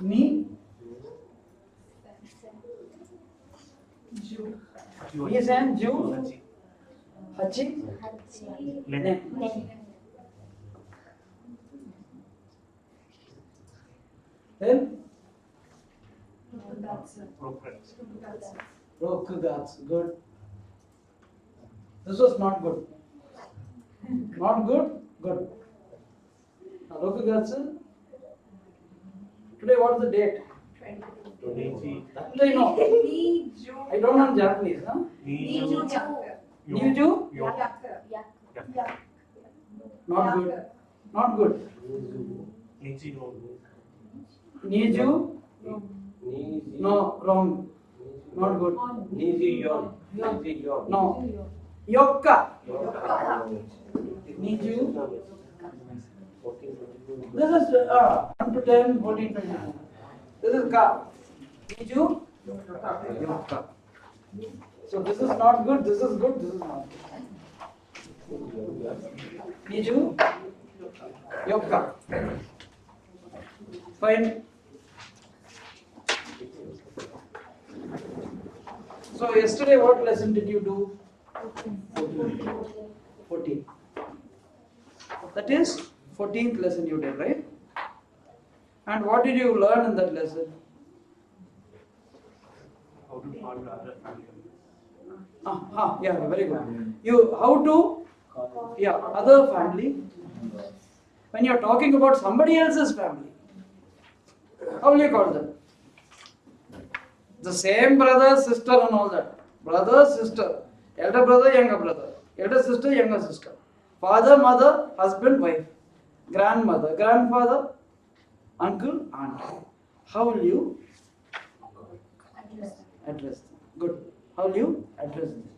Ni. Ni sen Ju. Hachi. Ne. Then. Rokugats. Good. This was not good. Not good. Good. Rokugats. Today what is the date? 20. That I know. I don't know Japanese, huh? Niju? Not good. Not good. Niju? No, wrong. Not good. No. Yokka. Niju? This is 1 to 10, 14, 22. This is ka. Niju? Yokka. So this is not good, this is good, this is not good. Niju? Yokka. Fine. So yesterday what lesson did you do? 14. That is 14th lesson you did, right? And what did you learn in that lesson? How to call other family members. Yeah, very good. You how to other family. When you are talking about somebody else's family, how will you call them? The same brother, sister, and all that. Brother, sister, elder brother, younger brother, elder sister, younger sister, father, mother, husband, wife, grandmother, grandfather, uncle, aunt. How will you address them? Good. How will you address them?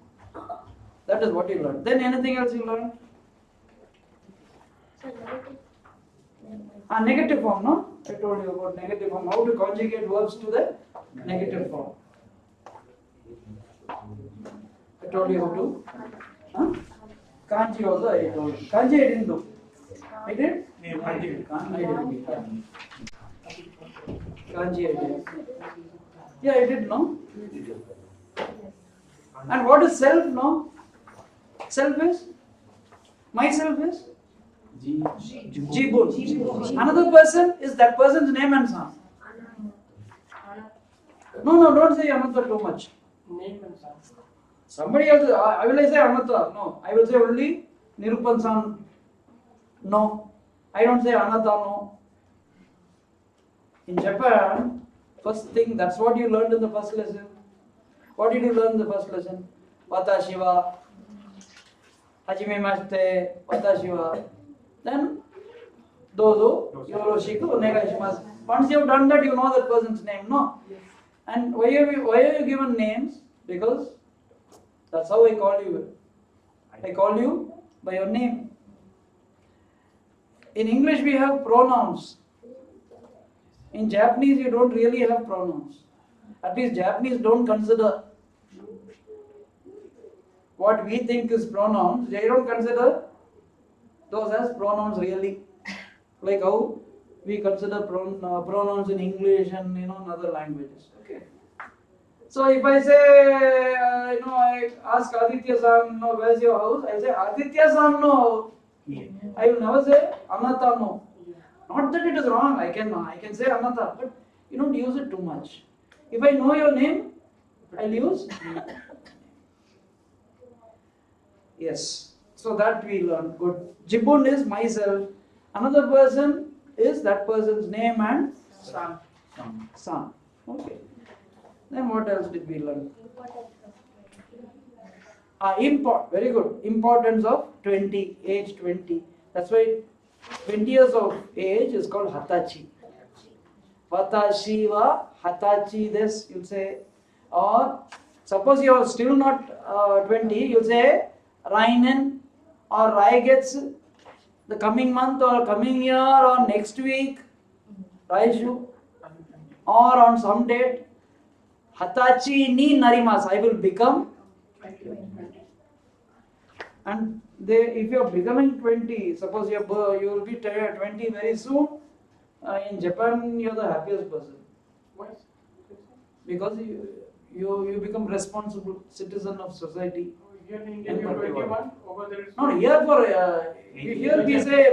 That is what you learned. Then anything else you learned? Negative form, no? I told you about negative form. How to conjugate verbs to the negative form. I told you how to. Kanji also I told you. Kanji I didn't do. I did? I did. Kanji I did. Yeah, I did, no? And what is self, no? Self is? Myself is? Jibun. Another person is that person's name and son. No, don't say Ananta too much. Name and son. Somebody else, I will say Ananta. No, I will say only Nirupan san. No, I don't say Ananta, no. In Japan, first thing, that's what you learned in the first lesson. What did you learn in the first lesson? Watashi wa, hajimemashite, watashi wa. Then, dozo, yoroshiku, onegaishimasu. Once you have done that, you know that person's name, no? And why are you given names? Because that's how I call you. I call you by your name. In English, we have pronouns. In Japanese, you don't really have pronouns. At least Japanese don't consider what we think is pronouns. They don't consider those as pronouns really. Like how we consider pronouns in English and in other languages. Okay. So if I say, I ask Aditya-san, where's your house? I say Aditya-san, no. Yeah. I will never say Anata, no. Not that it is wrong. I can say Anata, but you don't use it too much. If I know your name, I'll use. Yes. So that we learn. Good. Jibun is myself. Another person is that person's name and son. Okay. Then what else did we learn? Very good. Importance of 20, age 20. That's why 20 years of age is called Hatachi. Watashi wa Hatachi des, you'll say. Or suppose you are still not 20, you'll say Rainen or Raigets, the coming month or coming year or next week, Raiju, or on some date, Hatachi ni narimasu, I will become. And if you are becoming 20, suppose you will be 20 very soon, In Japan, you're the happiest person Why? because you become responsible citizen of society. Here in India, And you're 21. 21, over there it's No, here for here we say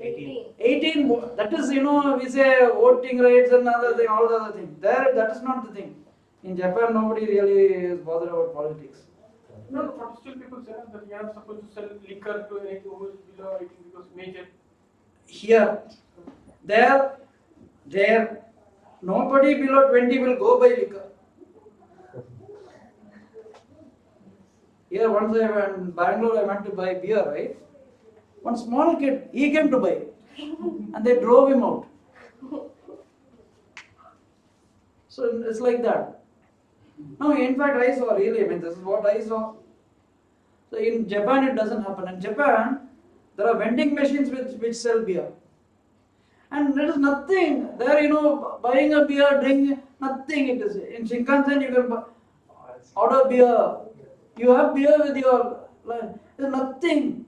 18. 18. That is we say voting rights and other thing, all the other thing. There that is not the thing. In Japan, nobody really is bothered about politics. No, but still people say that you are not supposed to sell liquor to anyone who is below 18 because major. Here, there, nobody below 20 will go buy liquor. Here, once I went in Bangalore, I went to buy beer, right? One small kid, he came to buy, and they drove him out. So it's like that. No, in fact, I saw really. I mean, this is what I saw. So in Japan, it doesn't happen. In Japan, there are vending machines which sell beer. And there is nothing there, buying a beer, drink, nothing it is. In Shinkansen, you can order beer. You have beer with your lunch. There's nothing.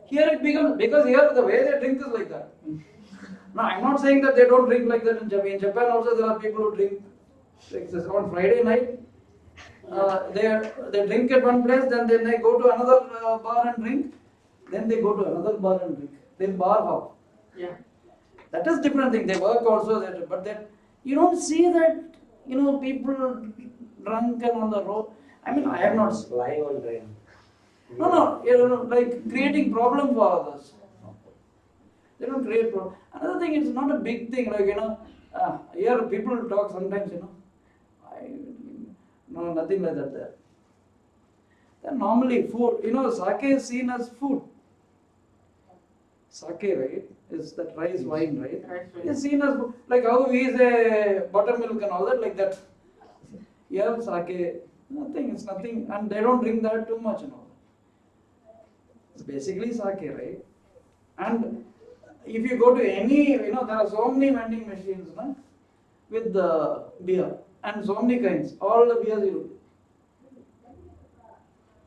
Here it becomes, because here the way they drink is like that. Now, I'm not saying that they don't drink like that in Japan. In Japan also there are people who drink like this. On Friday night, they drink at one place, then they go to another bar and drink, then they go to another bar and drink. Then bar hop. Yeah. That is different thing. They work also that, but that you don't see that people drunk and on the road. I mean, I have not. Lying on drain. No, like creating problem for others. They don't create problem. Another thing, it's not a big thing. Like here people talk sometimes. No, nothing like that there. Then normally food. Sake is seen as food. Sake, right, is that rice wine, right? Rice wine. It's seen as like how we say buttermilk and all that, like that. You have sake, nothing, it's nothing, and they don't drink that too much, It's basically sake, right? And if you go to any, there are so many vending machines, with the beer, and so many kinds, all the beers you.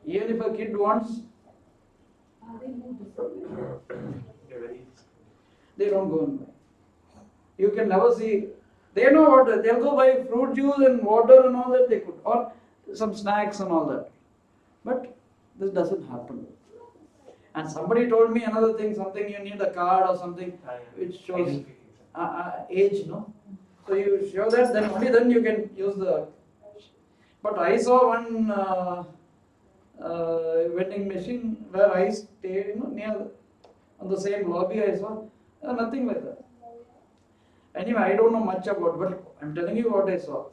Even if a kid wants, They're very. they don't go and buy. You can never see. They know what they'll go buy fruit juice and water and all that they could, or some snacks and all that. But this doesn't happen. And somebody told me another thing, something you need a card or something which shows age, no? So you show that, then only then you can use the. But I saw one vending machine where I stayed, near on the same lobby. I saw nothing like that. Anyway, I don't know much about, but I'm telling you what I saw.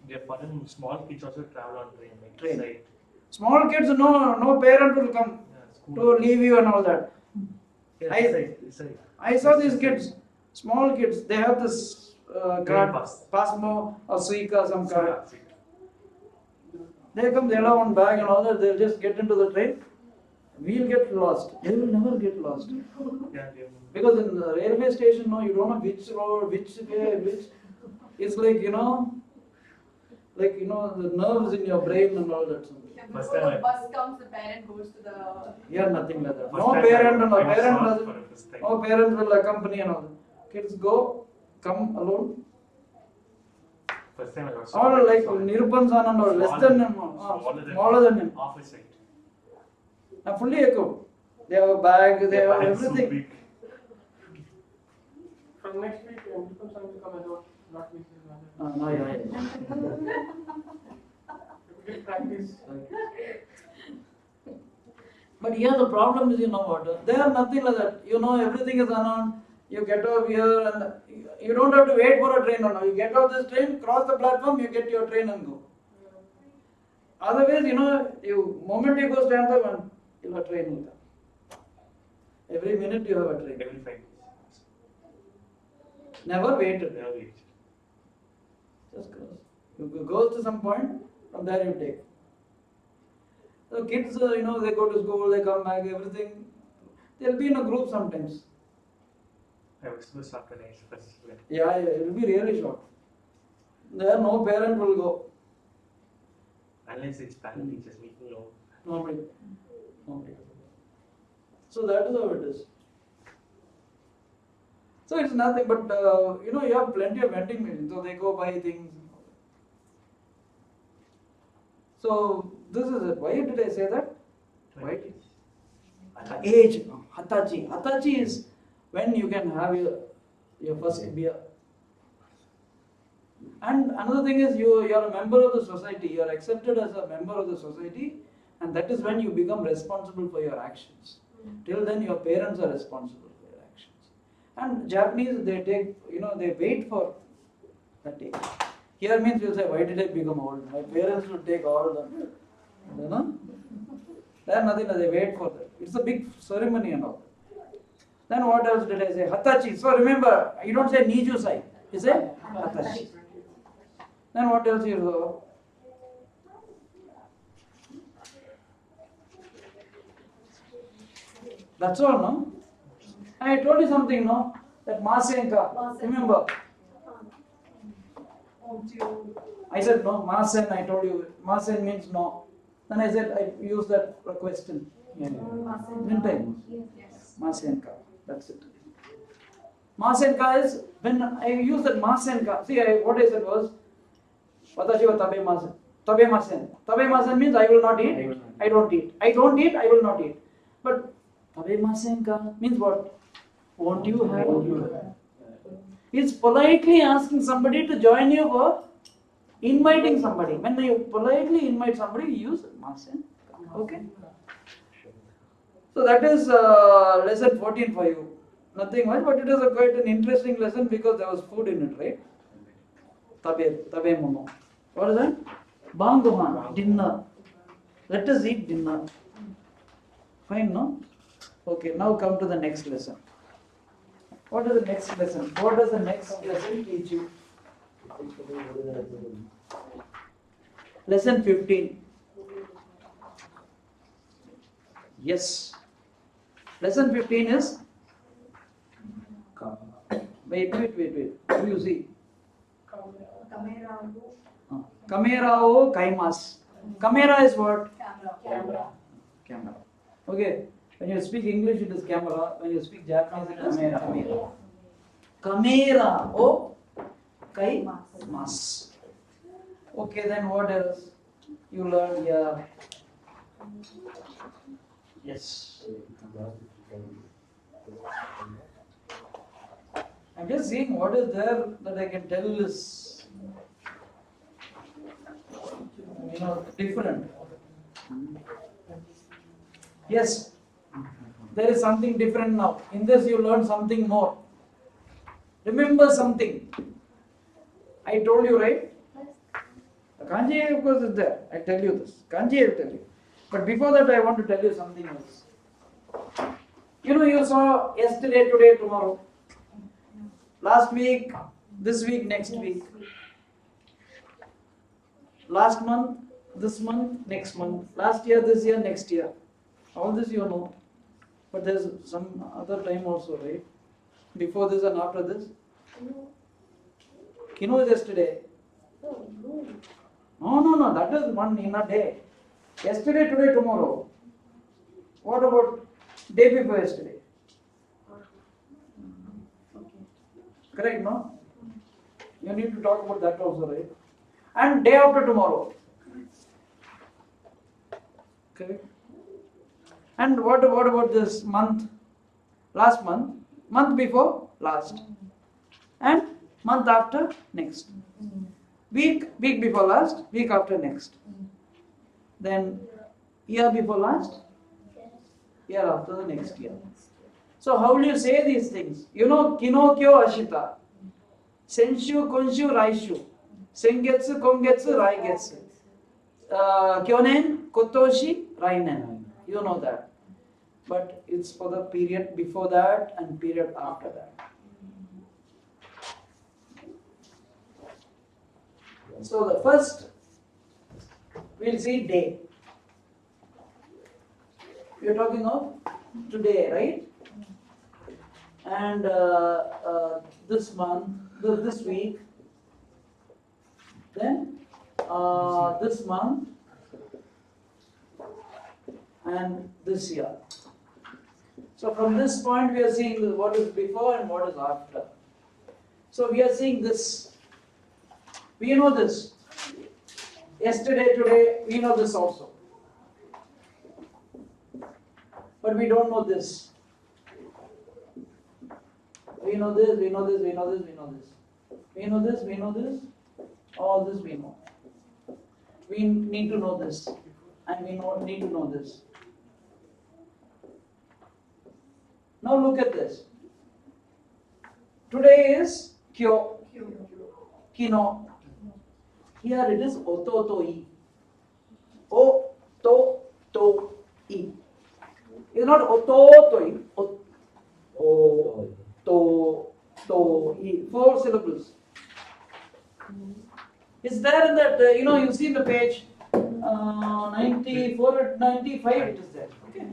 They're foreign small kids also travel on train. Like Train. Side. Small kids, no parent will come to leave you and all that. Yeah, I- I saw these kids, small kids, they have this card, pass. Passmo or Suica, some card. They come, they'll have one bag and all that, they'll just get into the train. We'll get lost. They will never get lost. Yeah, Because in the railway station, you don't know which road, which way, which. It's like, the nerves in your brain and all that. First Before time the I- bus comes, the parent goes to the. Here, nothing like that. First No time parent and I parent saw it doesn't. for the first time. No parents will accompany and all that. Kids go, come alone. First time I was All like Nirupansan and all, less than him, smaller than him. Half his height. I'm fully equipped. They have a bag, they Their have bag is so everything. big. From next week, people will come and not miss his mother. No, yeah. We did practice. But here the problem is, what? There nothing like that. Everything is announced. You get off here and you don't have to wait for a train. No. You get off this train, cross the platform, you get your train and go. Otherwise, moment you go stand up and you'll have a train will come. Every minute you have a train. Every 5 days. Never waited. Never wait. Just cross. You go to some point, from there you take. So kids, they go to school, they come back, everything. They'll be in a group sometimes. I was supposed to after night first. Yeah, it will be really short. There no parent will go. Unless it's parent teachers meeting alone. Nobody. So that is how it is. So it's nothing but you have plenty of vending machines, so they go buy things. So this is it. Why did I say that? Why? Age. Hatachi. Hatachi is when you can have your first beer. And another thing is you are a member of the society. You are accepted as a member of the society, and that is when you become responsible for your actions. Till then, your parents are responsible for your actions. And Japanese, they take, they wait for that age. Here means you say, why did I become old? My parents would take all the, There nothing, they wait for that. It's a big ceremony and all. Then what else did I say? Hatachi. So remember, you don't say Nijusai. You say Hatachi. Then what else you do? That's all, no? I told you something, no? That Masenka. Remember? I said no, Masen, I told you. Masen means no. Then I said, I used that for question. Didn't I? Masenka. That's it. Masenka is, when I use that Masenka, see, what I said was, Watashi wa tabe masen. Tabe masen. Tabe masen means I will not eat. I don't eat. I don't eat, I will not eat. But tabe masenka means what? Won't you have? It's politely asking somebody to join you for inviting somebody. When you politely invite somebody, you use masen. Okay? So that is lesson 14 for you. Nothing much, but it is quite an interesting lesson because there was food in it, right? Tabe mono. What is that? Bangohan, dinner. Let us eat dinner. Fine, no? Okay, now come to the next lesson. What is the next lesson? What does the next lesson teach you? Lesson 15. Yes. Lesson 15 is. Wait. What do you see? Kamerao kaimas. Camera is what? Camera. Okay. When you speak English, it is camera. When you speak Japanese, it is camera. Camera o kaimas. Okay, then what else? You learn here. Yes. I'm just seeing what is there that I can tell is, different. Yes, there is something different now. In this, you learn something more. Remember something. I told you, right? Kanji, of course, is there. I tell you this. Kanji, I will tell you. But before that, I want to tell you something else. You saw yesterday, today, tomorrow. Last week, this week, next week. Last month, this month, next month. Last year, this year, next year. All this you know. But there's some other time also, right? Before this and after this. Kino is yesterday. No. That is one in a day. Yesterday, today, tomorrow. What about day before yesterday? Correct, no? You need to talk about that also, right? And day after tomorrow. Correct? And what about this month? Last month? Month before? Last. And month after? Next. Week before last? Week after next. Then year before last? Year after the next year. So how will you say these things? Kino kyo ashita. Senshu, konshu, raishu. Sengetsu, kongetsu, raigetsu. Kyonen, kotoshi, rainen. You know that. But it's for the period before that and period after that. So the first, we'll see day. We are talking of today, right? And this month, this week, then this month, and this year. So from this point we are seeing what is before and what is after. So we are seeing this. We know this. Yesterday, today, we know this also. But we don't know this. We know this, we know this, we know this, we know this. We know this, we know this. All this we know. We need to know this. And we need to know this. Now look at this. Today is kyo. Kino. Here it is ototoi. O to to i. It's not ototoi. O to i. 4 syllables. It's there in that, you see the page 94, 95 it is there. Okay.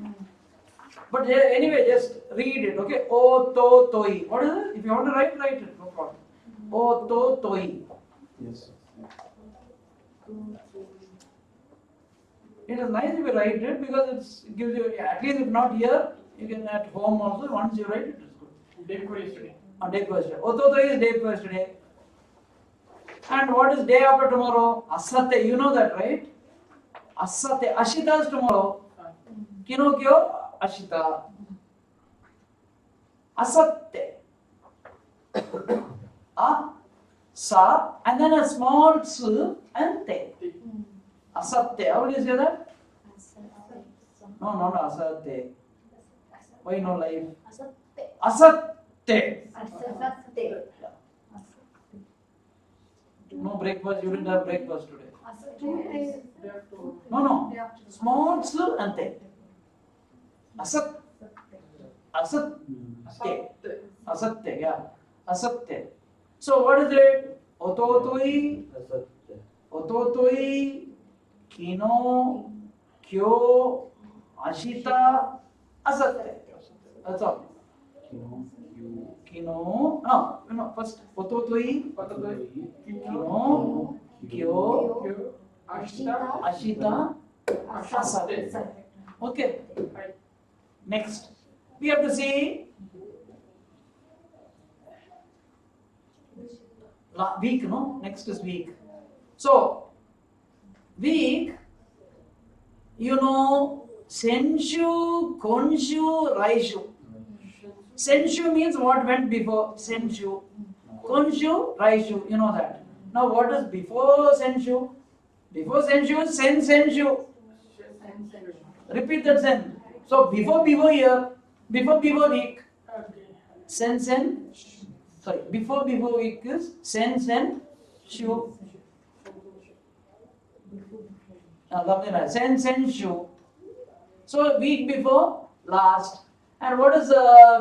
But anyway, just read it. Okay. O to toi. What is it? If you want to write it. No problem. O to toi. Yes. It is nice if you write it because it gives you, at least if not here, you can at home also. Once you write it, it's good. Day before yesterday. Day before yesterday. Ototoi is day before yesterday. And what is day after tomorrow? Asate. You know that, right? Asate. Ashita is tomorrow. Kino kyo? Ashita. Asate. A, sa, and then a small s and te. Asate. How do you say that? No, not asate. Why no life? Asate. No breakfast. You didn't have breakfast today. No. Small s and te. Asat. Asate. Asate. Yeah. Asate. So what is it? Ototoi. Ototoi. Kino. Kyo. Ashita. Asate. That's all. Kino. No. First. Ototoi. Kino. Kyo. Ashita. Asate. Okay. Next. We have to see week, no? Next is week. So, week, Senshu, Konshu, Raishu. Senshu means what went before Senshu. Konshu, Raishu, you know that. Now, what is before Senshu? Before Senshu is Senshu. Repeat that sen. So, before here, before week, before week is sen, shu. Sen, shu. So, week before last. And what is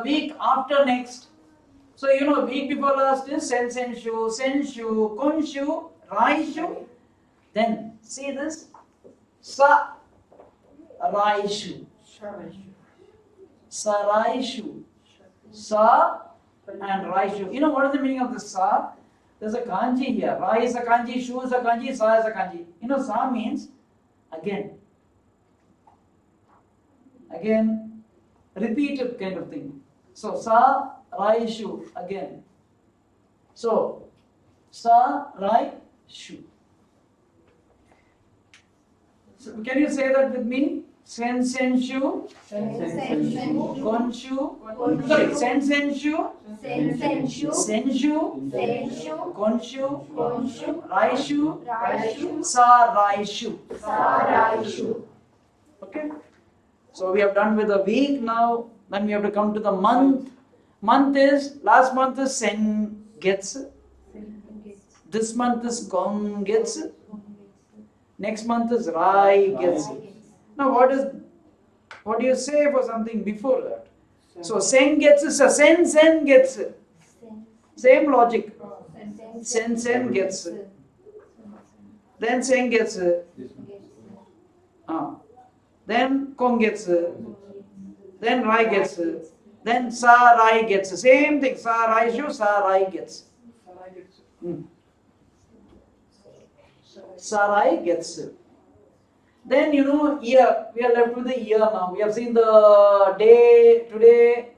week after next? So, week before last is sen, shu, konshu, raishu. Then, see this? Sa, raishu. Saraishu. Sa and Raishu. You know what is the meaning of the Sa? There's a kanji here. Ra is a kanji, Shu is a kanji, Sa is a kanji. Sa means again. Again, repeated kind of thing. So, Sa, Raishu, again. So, Sa, Raishu. So, can you say that with me? Sensenshu, Konshu, Sensenshu, Senshu, Konshu, Raishu, Saraishu. Okay? So we have done with the week now. Then we have to come to the month. Last month is Sen gets. This month is Gong gets. Next month is Rai gets. Now what do you say for something before that? So sen gets is a sen gets. Same logic. Sen gets. Then sen gets. Then kong gets. Then rai gets. Then sa rai gets. Same thing. Sa rai shu, sa rai gets. Sa rai gets. Then year. We are left with the year now. We have seen the day today.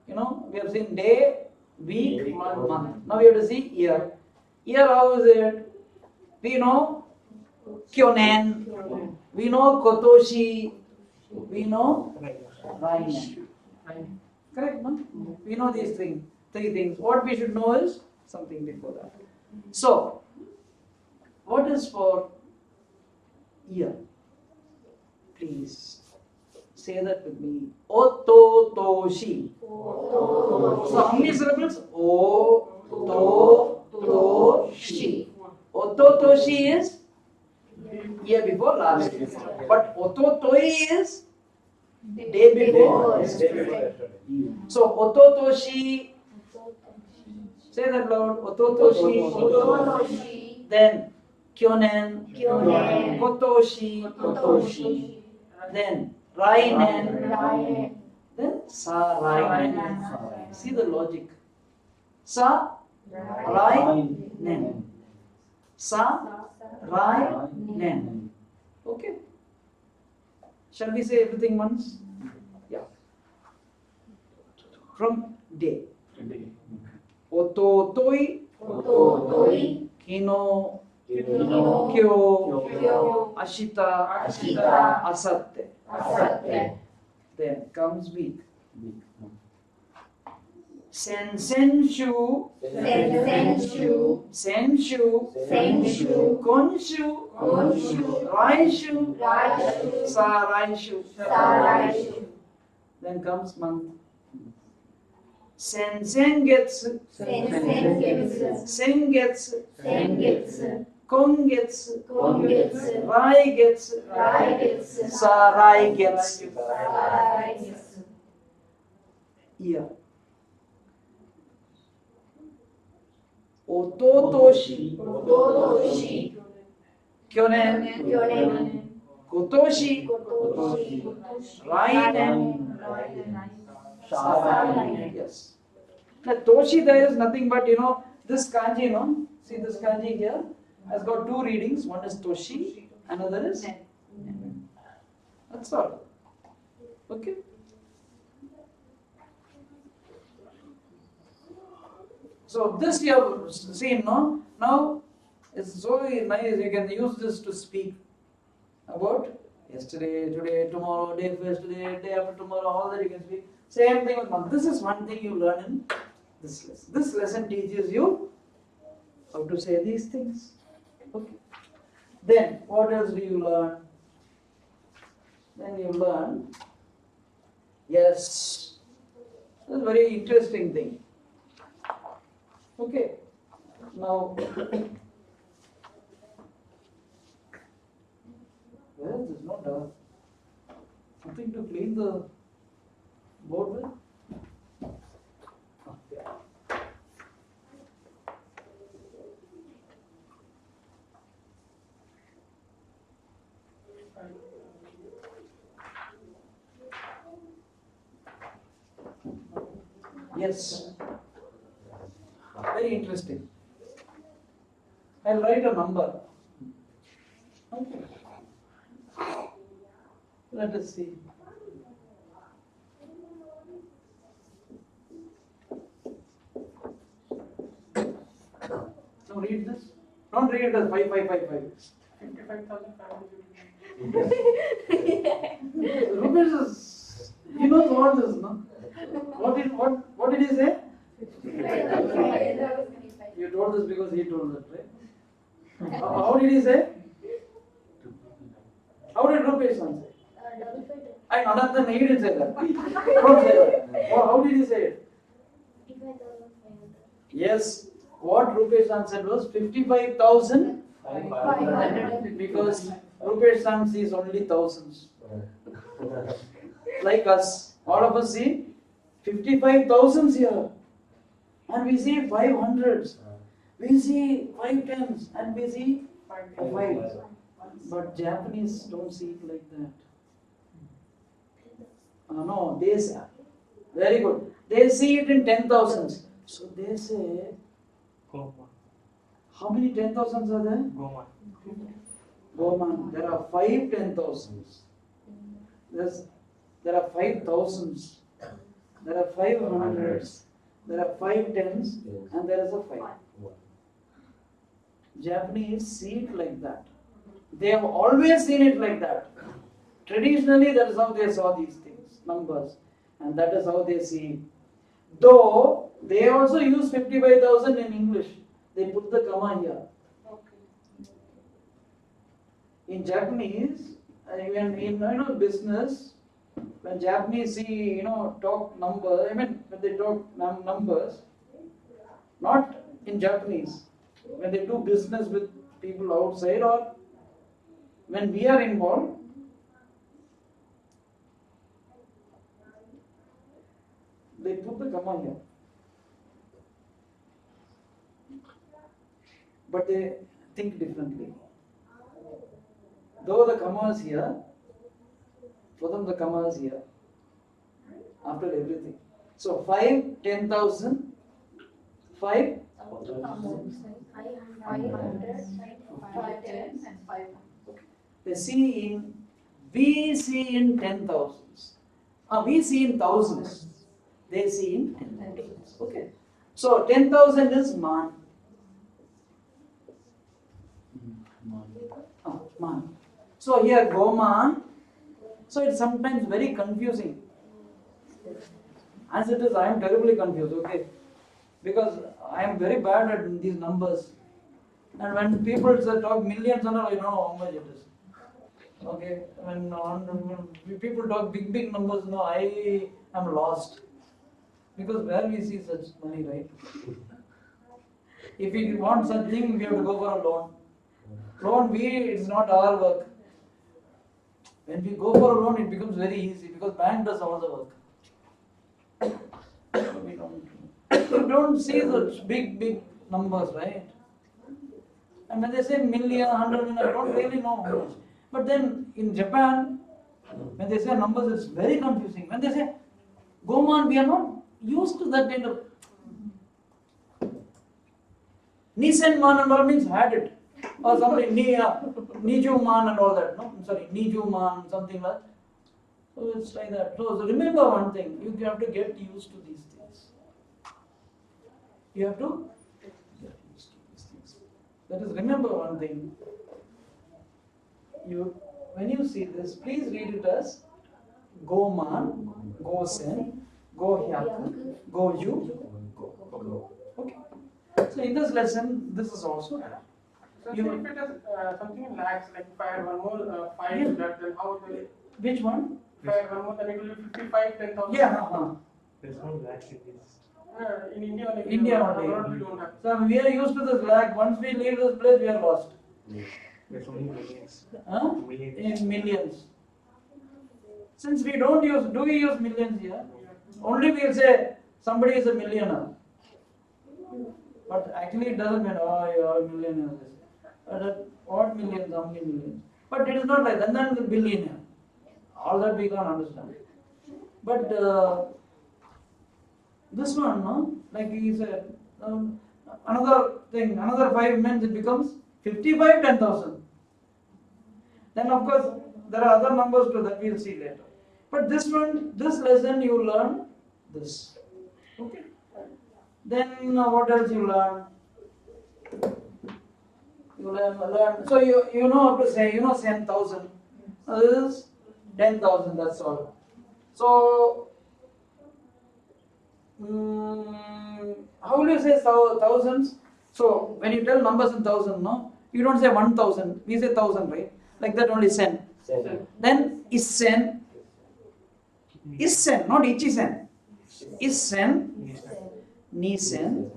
We have seen day, week, month. Now we have to see year. Year, how is it? We know Kyonen. We know Kotoshi. We know Rainen. Correct, no? We know these things. Three things. What we should know is something before that. So, what is for year? Please say that with me. Ototoshi. So how many syllables? O-to-to-shi. Ototoshi is year before last. But ototoi is day before. So ototoshi. Say that loud. Ototoshi. Then kyonen. Kotoshi. Then rainen. Then sarainen. See the logic. Sarainen. Sarainen. Okay. Shall we say everything once? Yeah. From day. Ototoi. Kino. Kyo. Ashita. Asatte. Then comes week. Senshu. Konshu. Raishu. Saraishu. Then comes month. Sengetsu. Kongetsu. Raigetsu. Saraigetsu. Year. Ototoshi. Kyonen. Kotoshi. Rainen. Sarainen. Yes. The Toshi there is nothing but this kanji, see this kanji here has got two readings. One is Toshi, another is Nen. That's all. Okay. So this you have seen, no? Now it's so nice. You can use this to speak about yesterday, today, tomorrow, day first, today, day after tomorrow. All that you can speak. Same thing with month. This is one thing you learn in this lesson. This lesson teaches you how to say these things. Okay. Then what else do you learn? Then you learn. Yes. This is a very interesting thing. Okay. Now, where is this? Not something to clean the board with? Okay. Yes. Very interesting. I'll write a number. Okay. Let us see. So read this. Don't read it as 5555. 55,500. Rupesh is, he knows all this, no? What did he say? You told this because he told that, right? How did he say? How did Rupesh answer? I Ananthan, he didn't say that. Don't say that. How did he say it? Yes. What Rupesh answered was 55,500 because Rupesh sees only thousands. Like us, all of us see 55,000s here, and we see 500s, we see 510s, and we see 5. But Japanese don't see it like that. No, they say, very good. They see it in 10,000s. So they say, Goma. how many 10,000s are there? Goma. Goman. There are 5 10,000s. There are 5,000s. There are 500s. There are 5 tens, and there is a 5. Japanese see it like that. They have always seen it like that. Traditionally, that is how they saw these things, numbers, and that is how they see it. Though they also use 55,000 in English, they put the comma here. In Japanese, even in business, when Japanese see talk number, when they talk numbers, not in Japanese, when they do business with people outside or when we are involved, they put the comma here. But they think differently. Though the comma is here, for them the comma is here. After everything. So 5, 10,000, 5, 500, 510, and 500. we see in 10,000s. We see in thousands. They see in 10,000s. Okay. So 10,000 is man. Man. So here Goman. So it's sometimes very confusing. As it is, I am terribly confused. Okay, because I am very bad at these numbers. And when people talk millions and all, I know how much it is. Okay, when people talk big numbers, I am lost. Because where we see such money, right? If we want such thing, we have to go for a loan. It's not our work. When we go for a loan, it becomes very easy because bank does all the work. We don't see such big numbers, right? And when they say million, 100 million, I don't really know how much. But then in Japan, when they say numbers, it's very confusing. When they say Goman, we are not used to that kind of. Nisen man and all means had it. Or something, Niju man and all that. No, I'm sorry, Niju man, something like that. So it's like that. So remember one thing, you have to get used to these things. You have to get used to these things. That is, remember one thing. When you see this, please read it as Go man, Go sen, Go hyaku, Go you, go. Okay. So in this lesson, this is also. So if it is something in lakhs, like if I had one more 5 to that, then how will it? Which one? If I had one more, then it will be 55, 10,000. Yeah. There's no lakhs in this. In India only. India only. Abroad we don't have. So we are used to this lakh. Once we leave this place, we are lost. There's only millions. Millions. In millions. Since we don't use, do we use millions here? Only we will say somebody is a millionaire. But actually it doesn't mean, oh, you are a millionaire. What millions, how many millions? But it is not like that. Then the billionaire. All that we can't understand. But this one, no? Like he said, another thing, another 5 men, it becomes 55, 10,000. Then of course, there are other numbers too that we will see later. But this one, this lesson you learn this. Okay. Then what else you learn? You learn. So you know how to say, 10,000. This is 10,000, that's all. So, how will you say thousands? So, when you tell numbers in thousand, no? You don't say 1,000, we say 1,000, right? Like that only sen. Then isen, not ichisen. Isen, nisen,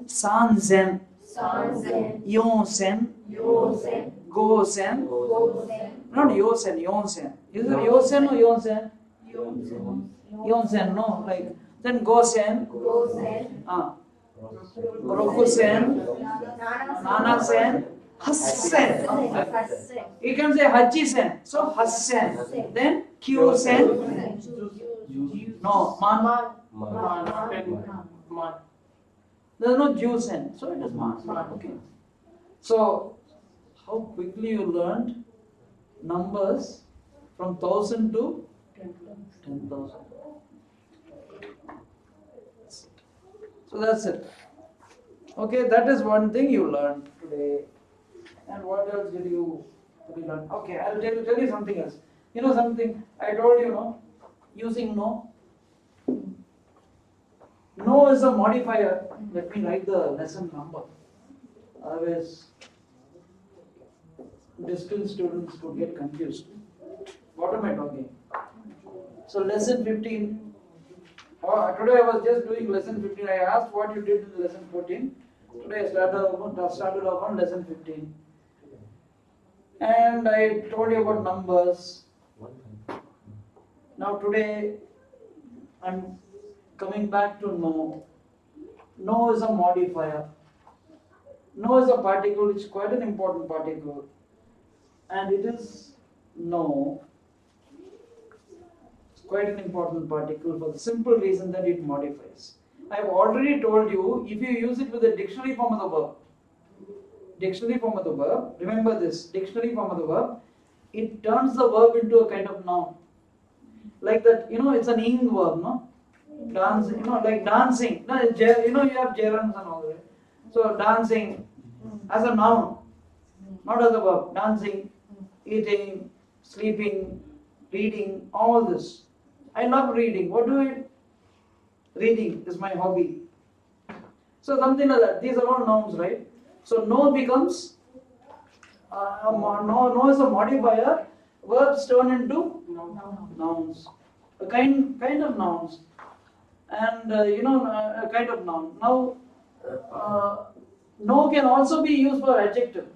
sanzen, yonsen, gosen, not yosen, yonsen. Is it yosen or yonsen? Yonsen, no, like, then gosen, rokusen, nanasen, hassen. You can say hachisen, so hassen. Then kyusen, no, man. There is no jusen, so it is man. Okay. So how quickly you learned numbers from 1000 to 10,000. So that's it. Okay, that is one thing you learned today. And what else did you learn? Okay, I'll tell you something else. You know something? I told you, no? Using no. No is a modifier. Let me write the lesson number. Otherwise, distance students could get confused. What am I talking? So lesson 15. Today I was just doing lesson 15. I asked what you did in lesson 14. Today I started off on lesson 15. And I told you about numbers. Now today I'm coming back to no. No is a modifier. No is a particle which is quite an important particle. And it is no. It's quite an important particle for the simple reason that it modifies. I've already told you, if you use it with a dictionary form of the verb, remember this, dictionary form of the verb, it turns the verb into a kind of noun. Like that, it's an ing verb, no? Dance, like dancing. No, you have gerunds and all that. So dancing as a noun, not as a verb. Dancing, eating, sleeping, reading, all this. I love reading. What do I? Reading is my hobby. So something like that. These are all nouns, right? So no becomes no is a modifier. Verbs turn into nouns. A kind of nouns, and a kind of noun. Now, no can also be used for adjective.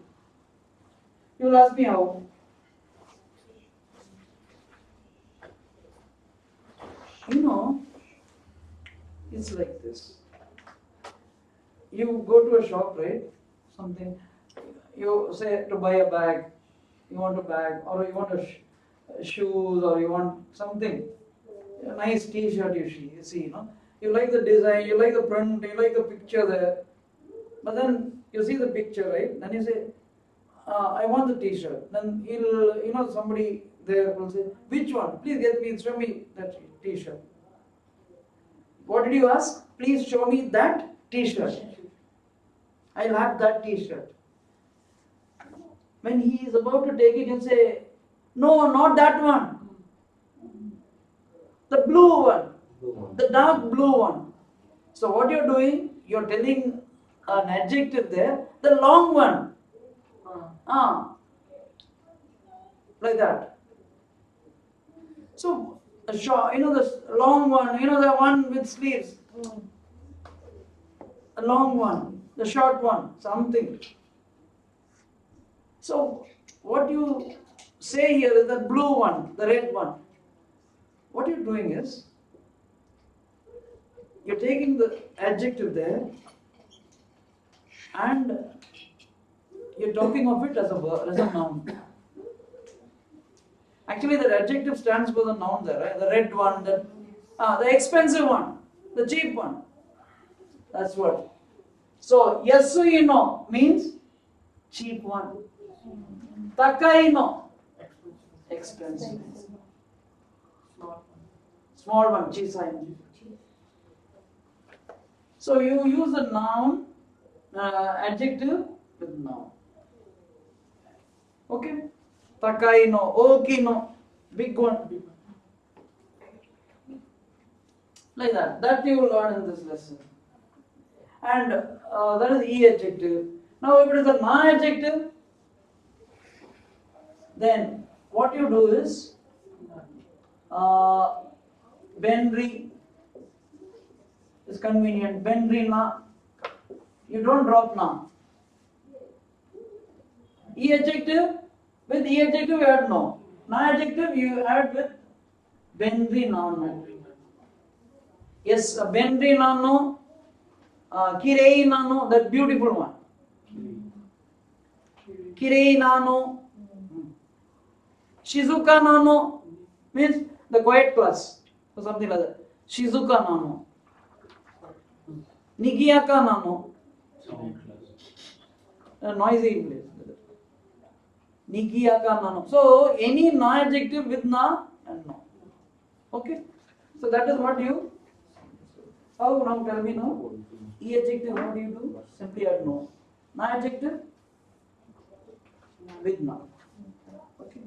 You will ask me how. It's like this. You go to a shop, right? Something. You say to buy a bag. You want a bag, or you want shoes, or you want something. A nice T-shirt you see, You like the design, you like the print, you like the picture there. But then you see the picture, right? Then you say, I want the T-shirt. Then somebody there will say, which one? Please show me that T-shirt. What did you ask? Please show me that T-shirt. I'll have that T-shirt. When he is about to take it, you say, no, not that one. The blue one. The dark blue one. So what you're doing, you're telling an adjective there, the long one. Like that. So, the long one, the one with sleeves. The long one, the short one, something. So, what you say here is the blue one, the red one. What you're doing is, you're taking the adjective there and you're talking of it as a noun. Actually, the adjective stands for the noun there, right? The red one, the expensive one, the cheap one. That's what. So, yasuino means cheap one. Takaino, expensive. Small one, chisai. So you use a noun, adjective with noun. Okay? Takaino, okino, big one. Like that. That you will learn in this lesson. And that is E adjective. Now if it is a na adjective, then what you do is Benri is convenient. Benri na. You don't drop na. E adjective, with E adjective you add no. Na adjective you add with Benri na no. Yes, Benri na no. Kirei na no, that beautiful one. Kirei na no. Shizuka na no means the quiet class or something like that. Shizuka na no. Nigiyaka na no. Noisy place. Nikiyaka nano. So any na adjective with na and no. Okay. So that is what you. How now tell me now? E adjective what do you do? Simply add no. Na adjective with na. Okay.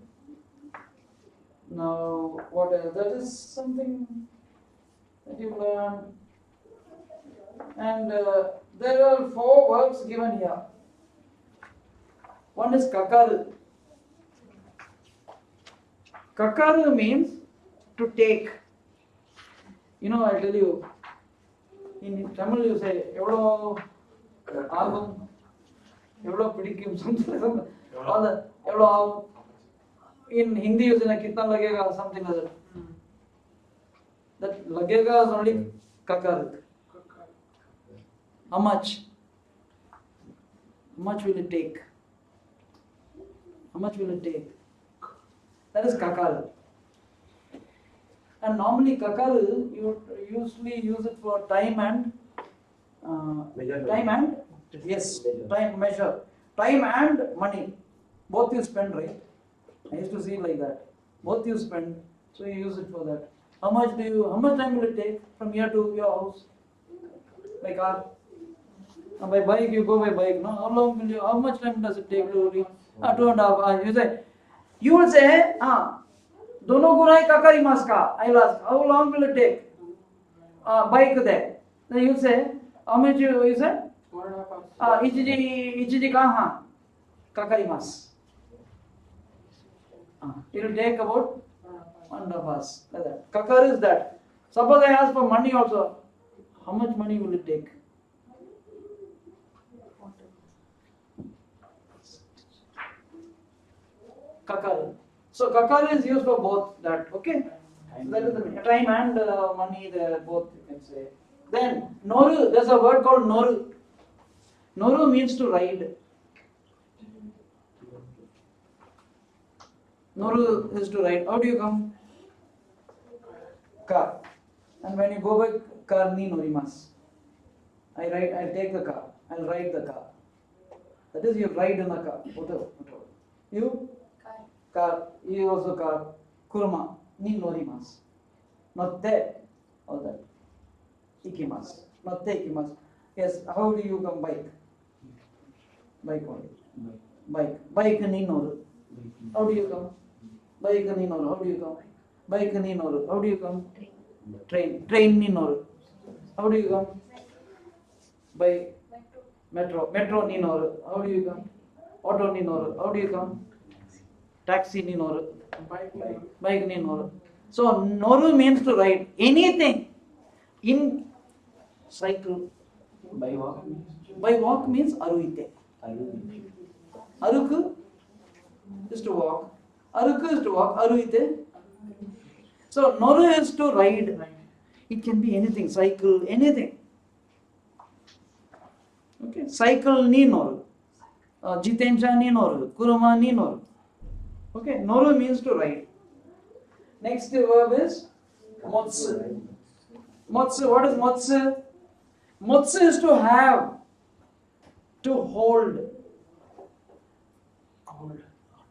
Now what else? That is something that you learn. And there are 4 verbs given here. One is kakaru. Kakaru means to take. You know, I tell you, in Tamil you say, evlo agum, evlo pidikum, something like that. All the evlo agum. In Hindi you say, kitna lagega, something like that. That lagega is only kakaru. How much? How much will it take? How much will it take? That is kakaru. And normally kakaru, you usually use it for time and measure. Time and money. Both you spend, right? I used to see like that. Both you spend, so you use it for that. How much time will it take from here to your house? By car? By bike, you go by bike, no? How much time does it take to reach? 2.5 hours. You will say, dono gurai kakarimasu ka? I will ask, how long will it take? Bike there. Then you say, how much you said? 1.5 hours. Ichiji kaha? Kakarimasu. It will take about 1.5 hours. Like that. Kakar is that. Suppose I ask for money also. How much money will it take? Kakar. So kakar is used for both that. Okay. So that is the time and money. They both you can say. Then noru. There's a word called noru. Noru means to ride. Noru is to ride. How do you come? Car. And when you go by car ni norimasu. I'll take the car. I'll ride the car. That is you ride in a car. Whatever. You? Car. You also car. Kuruma. Ni norimasu. Notte. All that. Ikimasu. Notte ikimasu. Yes. How do you come? Bike. Bike only. Bike ni noru. How do you come? Bike ni noru. How do you come? Bike ni noru. How do you come? Train ni noru. How do you come? By metro ni noru. How do you come? Auto ni noru. How do you come? Taxi ni noru. Bike ni noru. So noru means to ride anything. In cycle. By walk means aruite. Aruku is to walk. Aruku is to walk. Aruite. So noru is to ride. It can be anything. Cycle, anything. Okay. Cycle ni noru. Jitenja ni noru. Kuruma ni noru. Okay. Noru means to ride. Next verb is motsu. Motsu. What is motsu? Motsu is to have. To hold.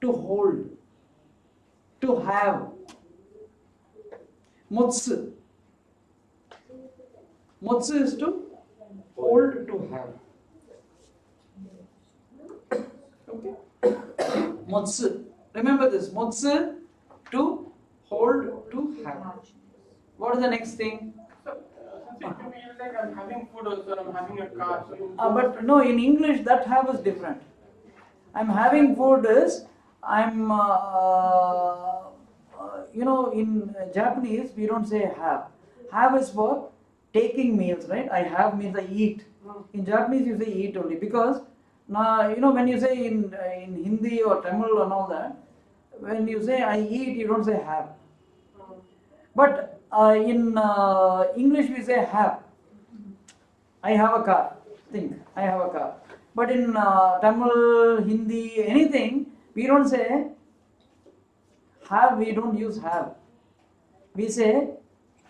To hold. To have. Motsu. Motsu is to hold, to have. Okay. Motsu. Remember this. Motsu, to hold, to have. What is the next thing? So, since it can be used like I'm having food also, I'm having a car. So you But no, in English that have is different. I'm having food is, I'm, in Japanese we don't say have. Have is for taking meals, right? I have means I eat. In Japanese you say eat only because, when you say in Hindi or Tamil and all that, when you say I eat, you don't say have. But in English we say have. I have a car. Think, I have a car. But in Tamil, Hindi, anything, we don't say have, we don't use have. We say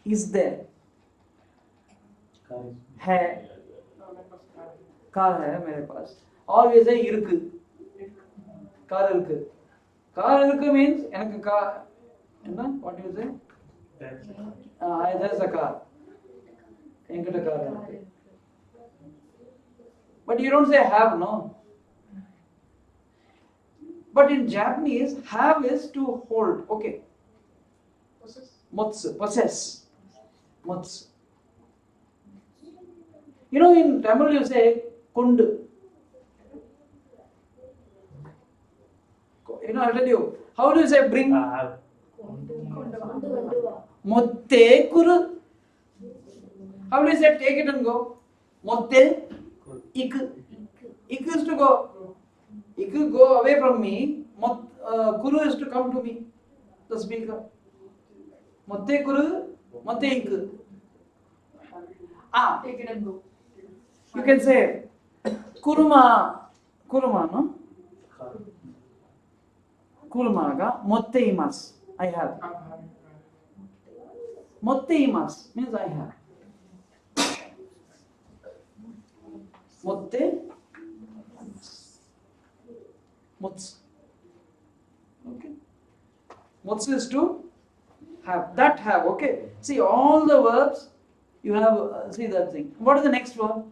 is there. है. Car है मेरे पास. Or we say irukku. Car irukku. Car irukku means enakku car. What do you say? That's There's a car. Enkita car irukku. But you don't say have, no. But in Japanese, have is to hold. Okay. Motsu, possess. Motsu. You know, in Tamil you say kundu. You know, I'll tell you. How do you say bring? Motte kuru. How do you say take it and go? Motte ik. Ik is to go. Ik go away from me. Kuru is to come to me. The speaker. Motte kuru. Motte ik. Take it and go. You can say kuruma. Kuruma, no? Kurumaga motte imasu. I have. Motte imasu means I have. Motte. Motsu. Okay. Motsu is to have. That have. Okay. See all the verbs. You have. See that thing. What is the next verb?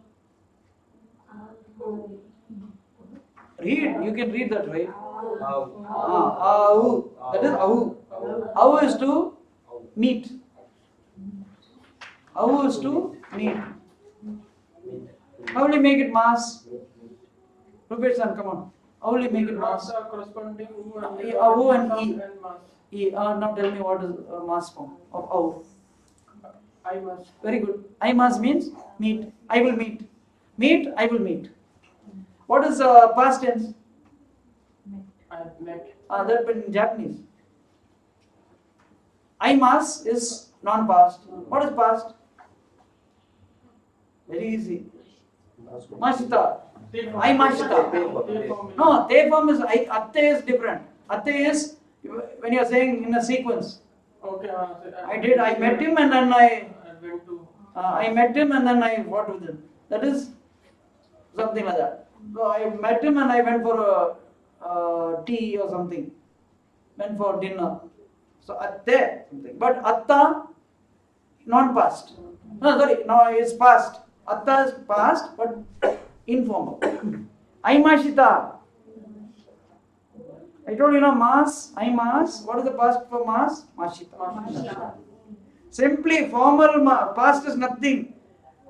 Read. You can read that, right? Au. That is au. Au is to meet. Au is to meet. How will you make it mass? Rupesh son, come on. How will you make it mass? Mass are corresponding Au and e. mass. Now tell me what is mass form of au. I must. Very good. I must means meet. I will meet. Meet. I will meet. What is past tense? I have met. That in Japanese. I must is non-past. What is past? Very easy. Mashita. I mashita. No, te form is atte is different. Atte is when you are saying in a sequence. Okay. I met him and then I went to. I met him and then I fought with him. That is something like that. So I met him and I went for a tea or something. Went for dinner. So atte something. But atta non-past. No, sorry. No, it's past. Atta is past, but informal. Aimashita. I told you, mass. I mass. What is the past for mass? Mashita. Simply formal past is nothing.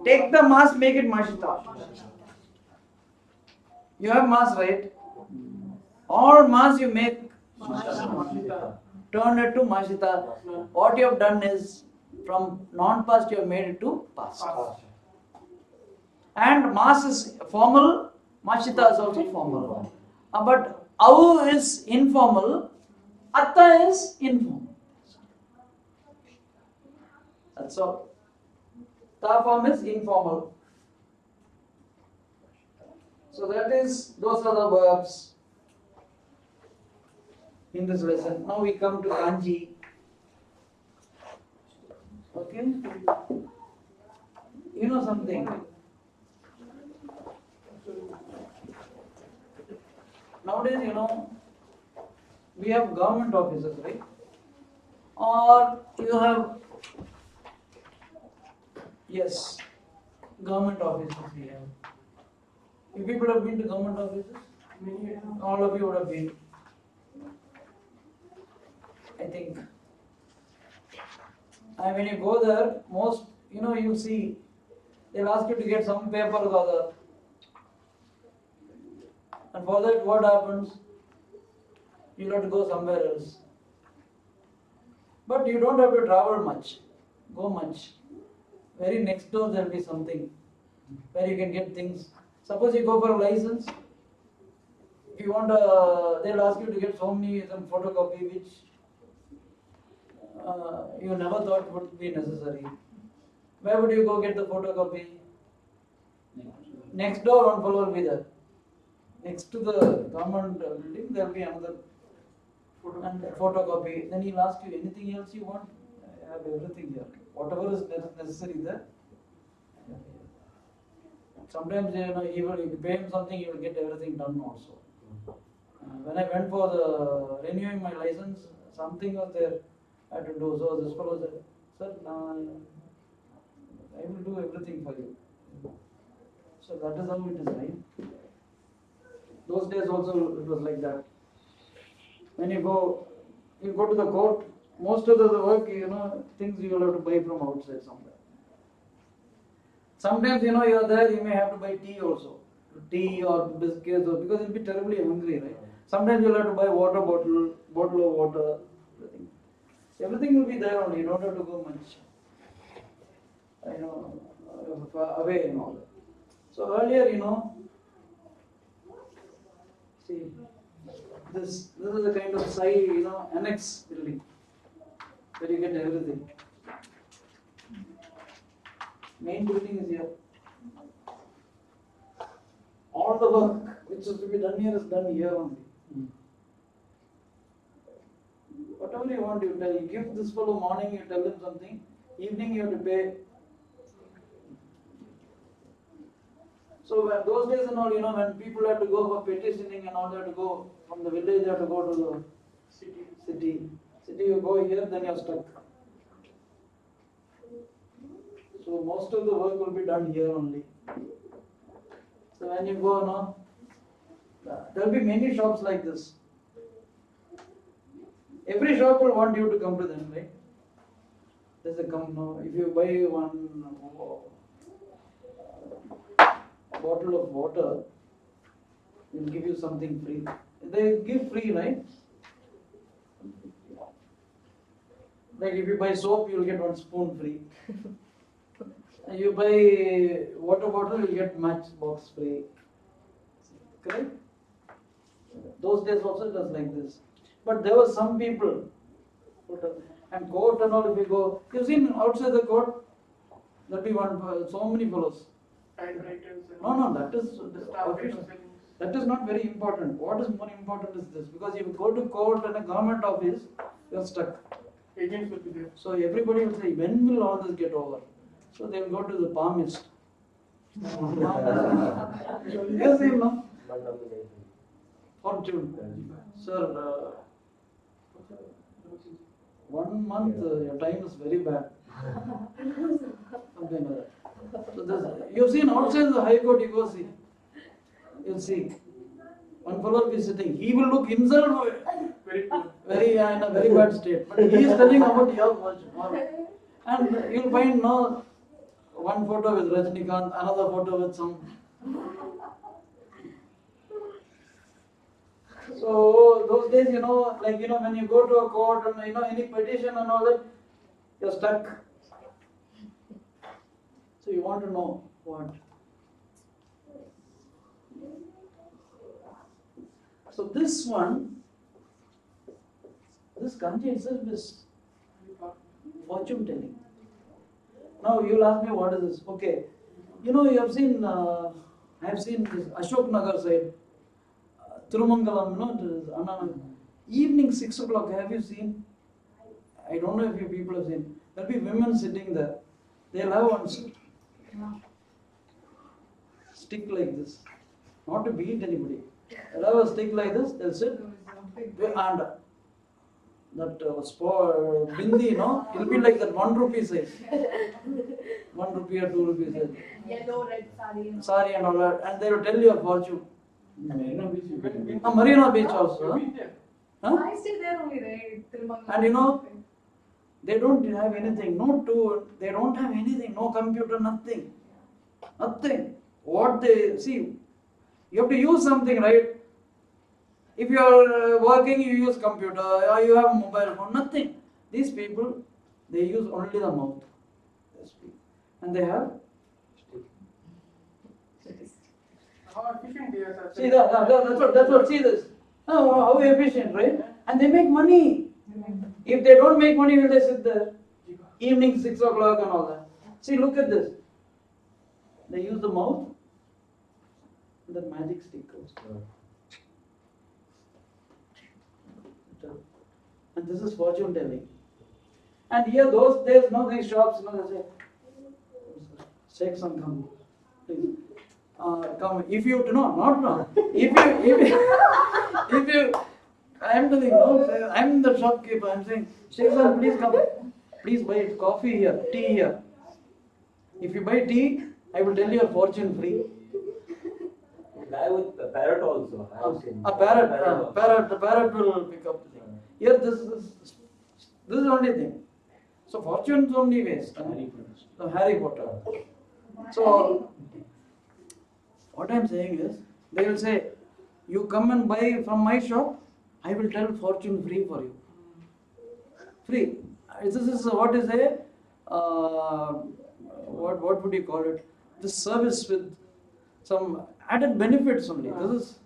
Take the mass, make it mashita. You have mass, right? All mass you make turn it to mashita. What you have done is from non-past you have made it to past. And mass is formal, mashita is also formal. But au is informal, atta is informal. That's all. Ta form is informal. So those are the verbs in this lesson. Now we come to kanji. Okay? You know something? Nowadays, we have government offices, right? Or you have, yes, government offices we have. You people have been to government offices? All of you would have been. I think. And when you go there, most, you'll see, they'll ask you to get some paper or the other. And for that, what happens? You'll have to go somewhere else. But you don't have to travel much, go much. Very next door there will be something where you can get things. Suppose you go for a license. If you want, they'll ask you to get some photocopy which you never thought would be necessary. Where would you go get the photocopy? Next door, one fellow will be there. Next to the government building, there will be another photocopy. Then he'll ask you anything else you want. I have everything here. Whatever is necessary there. Sometimes if you pay him something, he will get everything done also. When I went for the renewing my license, something was there I had to do. So this fellow said, "Sir, I will do everything for you." So that is how it is, right? Those days also it was like that. When you go to the court, most of the work, things you will have to buy from outside somewhere. Sometimes, you are there, you may have to buy tea also. Tea or biscuits, or because you'll be terribly hungry, right? Sometimes you'll have to buy bottle of water, everything. Everything will be there only, you don't have to go much, away and all that. So earlier, see, this is the kind of side, annex building, where you get everything. Main building is here. All the work which is to be done here is done here only. Whatever you want, you tell. You give this fellow morning, you tell him something. Evening you have to pay. So those days and all, when people had to go for petitioning and all, they had to go from the village, they had to go to the city. City, you go here, then you're stuck. So most of the work will be done here only. So when you go, there will be many shops like this. Every shop will want you to come to them, right? There's a if you buy one bottle of water, they'll give you something free. They give free, right? Like if you buy soap, you'll get 1 spoon free. And you buy water bottle, you'll get matchbox free. Correct? Those days also it was like this. But there were some people, and court and all, if you go, you've seen outside the court, there'll be so many fellows. Typewriters and No, that is staff writers. that is not very important. What is more important is this, because if you go to court and a government office, you're stuck. Agents will be there. So everybody will say, when will all this get over? So they will go to the palmist. Yes, no? Fortune. Sir, 1 month, your time is very bad. Something like that. So you've seen outside the High Court, you go see. You'll see. One fellow will be sitting. He will look himself Very poor. in a very bad state. But he is telling about your version. And you'll find one photo with Rajnikant, another photo with some. So those days, when you go to a court and any petition and all that, you're stuck. So you want to know what. So this kanji itself is fortune telling. Now you'll ask me, what is this? Okay, you have seen, I have seen this Ashok Nagar side, Tirumangalam, evening 6 o'clock, have you seen? I don't know if you people have seen. There'll be women sitting there. They'll have one stick like this, not to beat anybody. They'll have a stick like this, they'll sit, and that bindi, it'll be like that 1 rupee size. 1 rupee or 2 rupees size. Yellow, red sari. Sari and all that, and they will tell you a fortune. Marina Beach, you can be. Marina Beach also. You've been there. Huh? I stay there only, right? Tirumangalam. And they don't have anything, no tool, they don't have anything, no computer, nothing. Nothing. What they see, you have to use something, right? If you are working, you use computer, or you have mobile phone, nothing. These people, they use only the mouth. They speak. And they have. How efficient they are. See that's what. See this. How efficient, right? And they make money. If they don't make money, will they sit there? Evening 6 o'clock and all that. See, look at this. They use the mouth and the magic stick goes. And this is fortune telling. And here those days, these shops, they say, shake some come. Please. come. If you no, not no. If you, I am telling no. I am the shopkeeper. I am saying, Sheikh Sam, please come. Please buy coffee here, tea here. If you buy tea, I will tell you a fortune free. Guy with the parrot also. I have seen. A parrot, the parrot will pick up the thing. Here, this is the only thing. So fortune's only waste. The Harry Potter. So what I'm saying is, they will say, you come and buy from my shop, I will tell fortune free for you. Free. This is what is a what would you call it? This service with some added benefits only. This is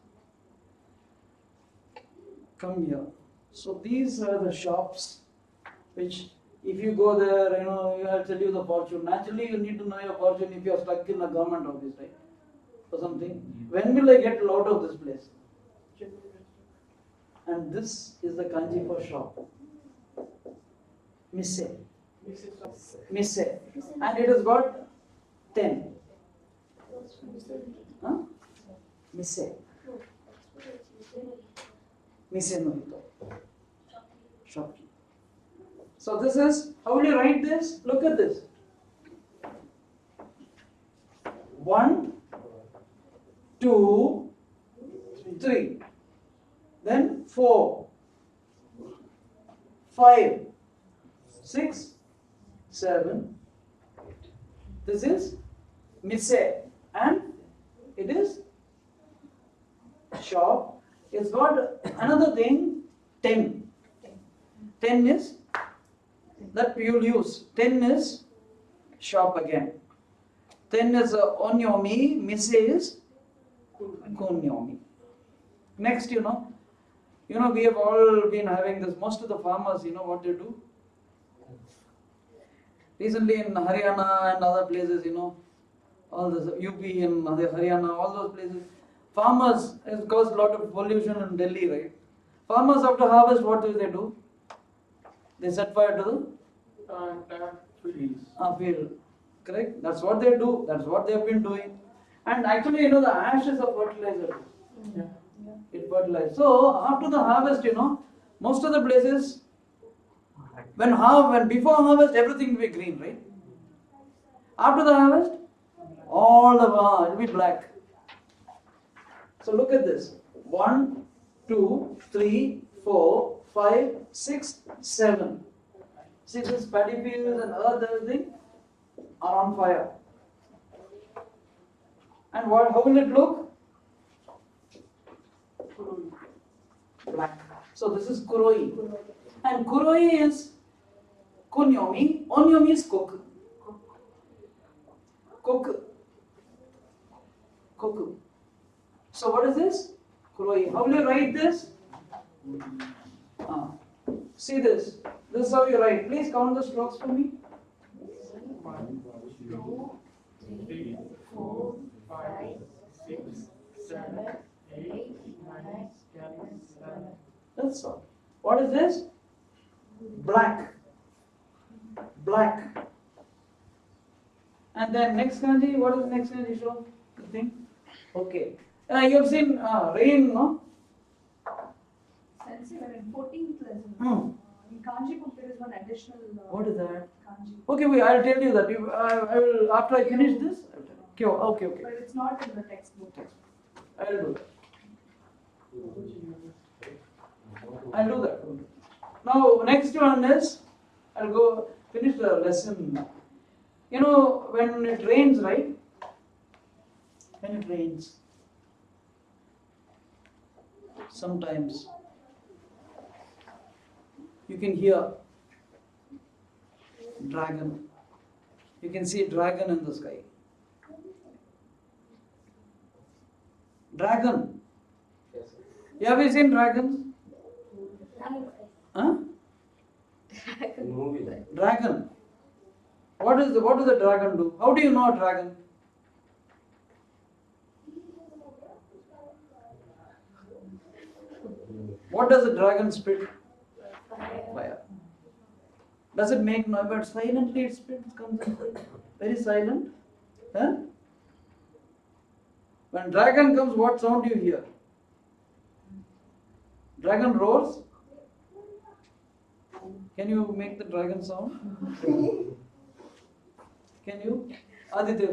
come here. So these are the shops which, if you go there, I'll tell you the fortune. Naturally, you need to know your fortune if you are stuck in a government office, right? Or something. When will I get out of this place? And this is the kanji for shop. Mise. Mise. And it has got 10. Huh? Mise. Mise no hito. Shopkeeper. So this is, how will you write this? Look at this. 1, 2, 3. Then 4, 5, 6, 7. This is mise, and it is shop. It's got another thing, 10. 10 is that you'll use. 10 is shop again. 10 is onyomi, mise is kunyomi. Next, we have all been having this. Most of the farmers, what they do? Recently in Haryana and other places, all this UP and Haryana, all those places, farmers, has caused a lot of pollution in Delhi, right? Farmers after harvest, what do? They set fire to the field. Correct? That's what they do. That's what they have been doing. And actually, the ash is a fertilizer. Yeah. It fertilizes. So after the harvest, most of the places, when before harvest, everything will be green, right? After the harvest, all the it will be black. So look at this. 1, 2, 3, 4, 5, 6, 7. See, this paddy fields and other everything are on fire. And how will it look? Black. So this is kuroi. And kuroi is kunyomi. Onyomi is koku. Koku. So what is this? Kuroi. How will you write this? See this. This is how you write. Please count the strokes for me. 1, 2, 3, 4, 5, 6, 7, 8, 9, 10, 11. That's all. What is this? Black. Black. And then next kanji, what is the next kanji show? The thing? Okay. You have seen rain, no? Since we're in 14th lesson, in Kanji book there is one additional What is that? Kanji. Okay, wait, I'll tell you that. I will, after I finish this, I'll tell you. Okay. But it's not in the textbook. I'll do that. Now, next one is, I'll go finish the lesson. When it rains, right? When it rains, sometimes you can hear dragon. You can see a dragon in the sky. Dragon. Have you seen dragons? Huh? In movie like. Dragon. What does the dragon do? How do you know a dragon? What does a dragon spit? Fire. Does it make noise? But silently it spits, comes and very silent. Huh? When dragon comes, what sound do you hear? Dragon roars. Can you make the dragon sound? Can you? Aditya.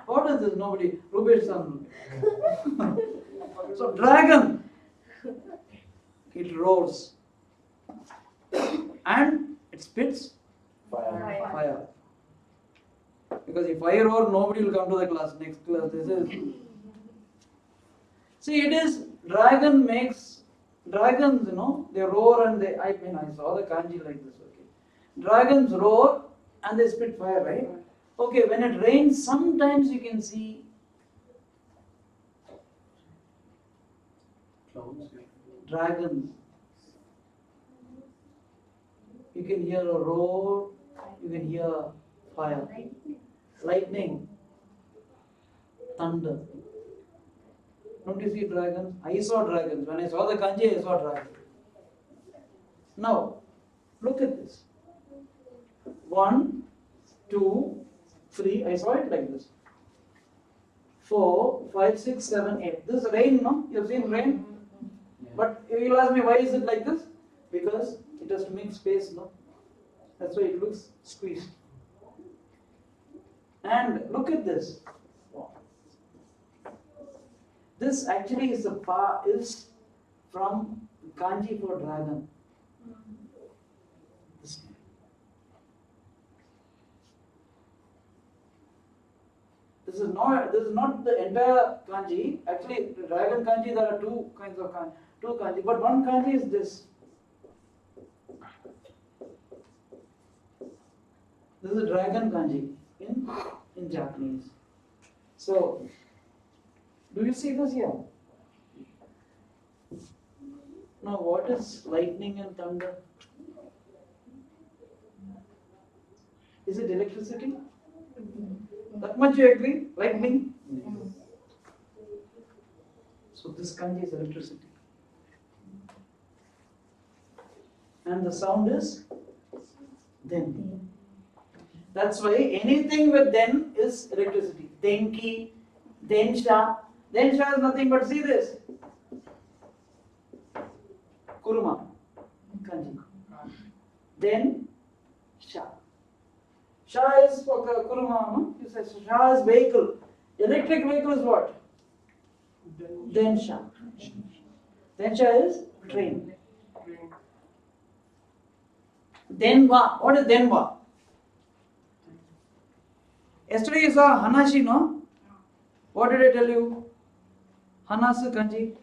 What is this? Nobody. Rupesh sound. So dragon, it roars and it spits fire. Because if I roar, nobody will come to the class. Next class, this is. See, it is dragon makes dragons. They roar and they. I saw the kanji like this. Okay, dragons roar and they spit fire, right? Okay, when it rains, sometimes you can see dragons. You can hear a roar. You can hear fire, lightning, thunder. Don't you see dragons? I saw dragons. When I saw the kanji, I saw dragons. Now, look at this. 1, 2, 3. I saw it like this. 4, 5, 6, 7, 8. This is rain, no? You have seen rain? But you will ask me, why is it like this? Because it has to make space, no? That's why it looks squeezed. And look at this. This actually is from kanji for dragon. This is not the entire kanji. Actually, the dragon kanji, there are two kinds of kanji, but one kanji is this. This is a dragon kanji in Japanese. So, do you see this here? Now, what is lightning and thunder? Is it electricity? That much you agree? Lightning? So this kanji is electricity. And the sound is den. That's why anything with den is electricity. Denki, densha. Densha is nothing but, see this. Kuruma. Kanji. Den, sha. Sha is for kuruma, no? You say sha is vehicle. Electric vehicle is what? Densha. Densha is train. Denwa. What is denwa? Yesterday you saw Hanashi, no? What did I tell you? Hanasu kanji.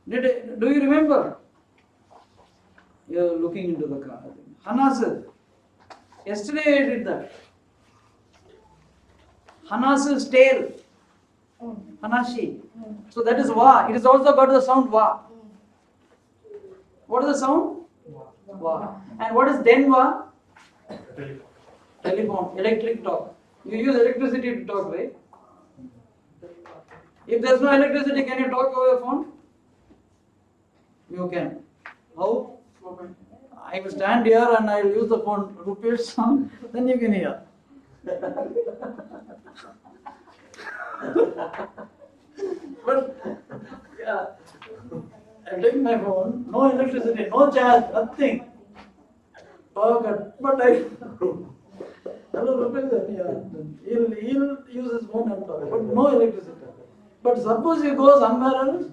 Do you remember? You're looking into the car. Hanasu. Yesterday I did that. Hanasu's tail. Hanashi. So that is wa. It has also got the sound wa. What is the sound? Wa. And what is denwa? Telephone. Electric talk. You use electricity to talk, right? If there is no electricity, can you talk over your phone? You can. How? I will stand here and I will use the phone, Rupesh song, then you can hear. But, yeah, I take my phone, no electricity, no charge, nothing. Power cut. But I, hello Rupesh, yeah, he'll use his phone and talk, but no electricity. But suppose he goes somewhere else,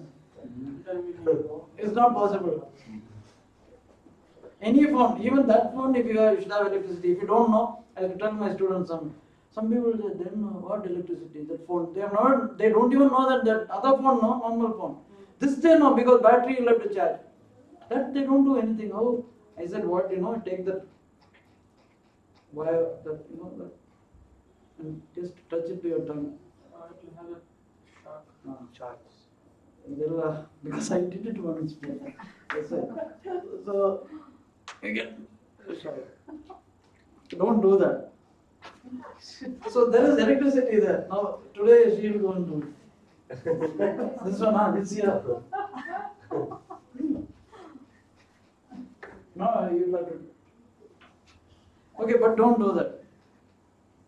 it's not possible. Any phone, even that phone, if you should have electricity. If you don't know, I have to tell my students some people say, then what electricity? That phone, they don't even know that other phone, no, normal phone. This they know because battery you have to charge. That they don't do anything. How? I said, what, take that wire, that, that, and just touch it to your tongue. Charge. Because I did it once. That's it. So, again, don't do that. So there is electricity there. Now today she will go and do it. This one, this here. No, you have to. Okay, but don't do that.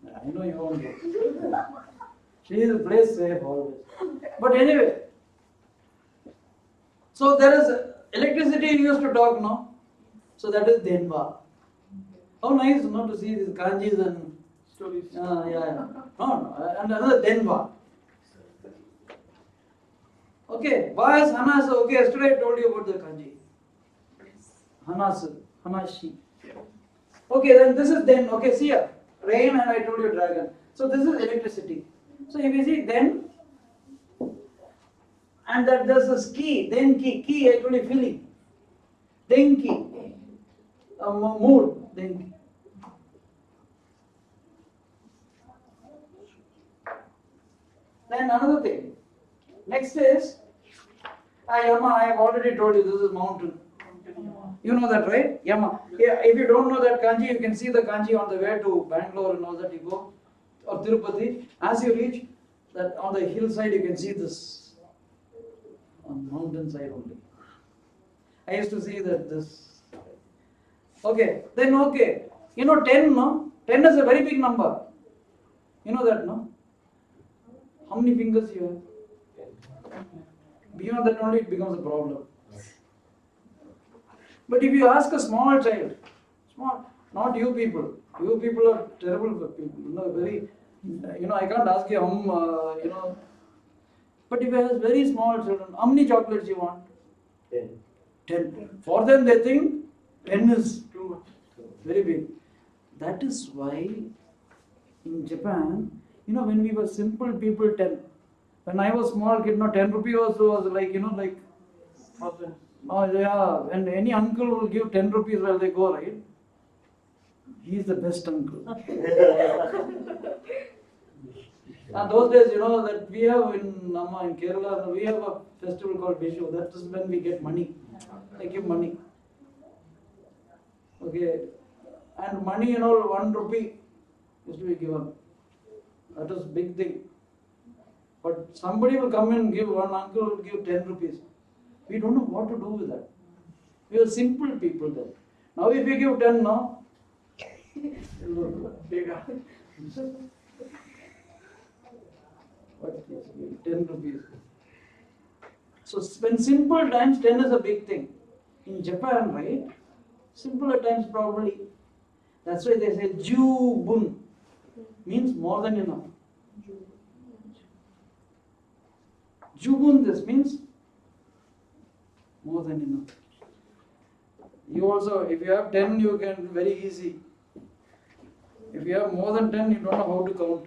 I know you won't go. She is placed safe always. But anyway, so there is electricity used to talk, no? So that is Denva. How nice not to see these kanjis and Stories. yeah. No, and another Denva. Okay, why is Hanas? Okay, yesterday I told you about the kanji. Hanas, Hanashi. Okay, then this is then. Okay, see here. Rain and I told you dragon. So this is electricity. So if you see then, and that there's a ski, then key I told you feeling. Then key, mood, then key. Then another thing. Next is Yama. I have already told you this is mountain. You know that, right? Yama. Yeah, if you don't know that kanji, you can see the kanji on the way to Bangalore and all that you go, or Tirupati. As you reach that on the hillside, you can see this on mountain side only. I used to see that this. Okay, then okay. You know 10, no? 10 is a very big number. You know that, no? How many fingers you have? Beyond that only it becomes a problem. But if you ask a small child, not you people are terrible for people, very, I can't ask you, but if you ask very small children, how many chocolates you want? 10. 10. For them they think 10 is too much, very big. That is why in Japan, when we were simple people, 10. When I was small kid, 10 rupee also was like, Thousand. oh yeah, and any uncle will give 10 rupees while they go, right? He is the best uncle. And those days, that we have in Kerala, we have a festival called Vishu. That is when we get money. They give money. Okay. And money, 1 rupee used to be given. That is big thing. But somebody will come and give, one uncle will give 10 rupees. We don't know what to do with that. We are simple people then. Now if we give 10 now, bigger. What is 10 rupees? So when simple times 10 is a big thing. In Japan, right? Simpler times probably. That's why they say Jubun means more than enough. Jubun, this means more than enough. You also, if you have 10, you can very easy. If you have more than 10, you don't know how to count.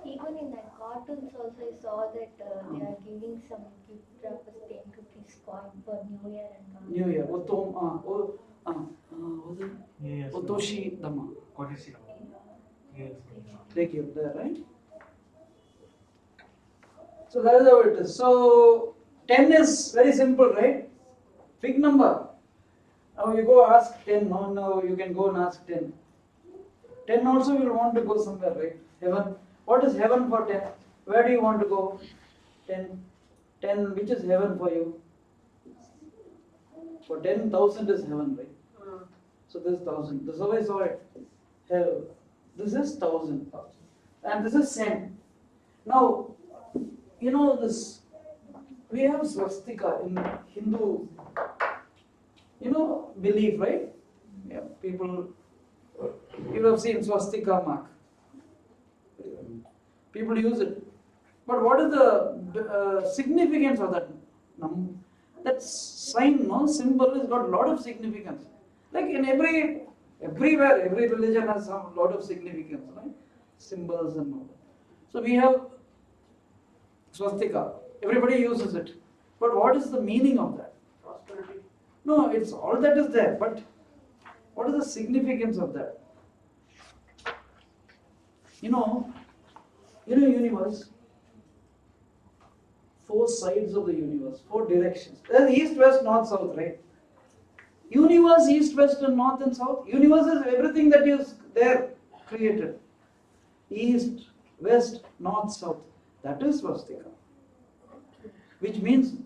Even in that cartoons also I saw that they are giving some gift wrappers 10 rupees coin for New Year and all. New Year. Yes. Otoshi Dama. Kodisi. Yes. They give there, right? So that is how it is. So 10 is very simple, right? Big number. Now you go ask 10. No, you can go and ask 10. 10 also will want to go somewhere, right? Heaven. What is heaven for 10? Where do you want to go? 10. 10, which is heaven for you? For 10,000 is heaven, right? So this is 1,000. This is how I saw it. Hell. This is 1,000. And this is same. Now, this, we have swastika in Hindu, belief, right? Yeah, people, you have seen swastika mark. People use it. But what is the significance of that? That sign, symbol has got a lot of significance. Like in everywhere, every religion has some lot of significance, right? Symbols and all that. So we have swastika. Everybody uses it. But what is the meaning of that? Prosperity. No, it's all that is there. But what is the significance of that? Universe. 4 sides of the universe, 4 directions. There's east, west, north, south, right? Universe, east, west, and north and south. Universe is everything that is there created. East, west, north, south. That is swastika. Which means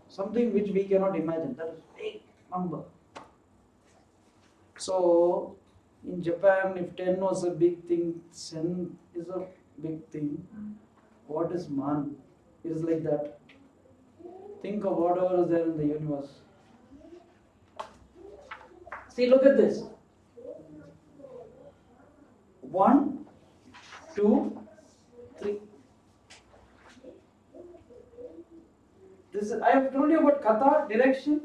something which we cannot imagine. That is big number. So In Japan, if 10 was a big thing, 10 is a big thing. What is man? It is like that. Think of whatever is there in the universe. See, look at this. 1, 2, 3. This is, I have told you about kata, direction.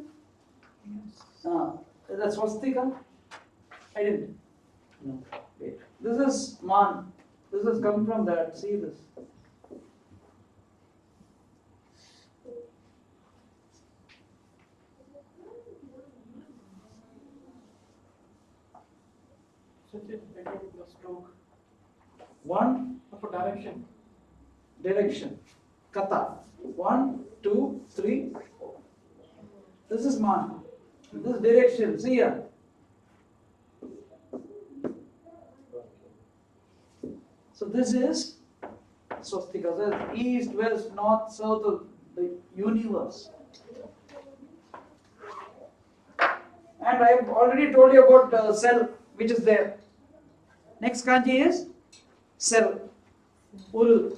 That's swastika. I didn't. No. Wait. This is man. This has come from that. See this. Sachin, again the stroke. 1, For direction. direction. Kata. 1, 2, 3, 4. This is man. This direction. See here. So this is swastika. So east, west, north, south of the universe. And I have already told you about the cell which is there. Next kanji is cell. Uru.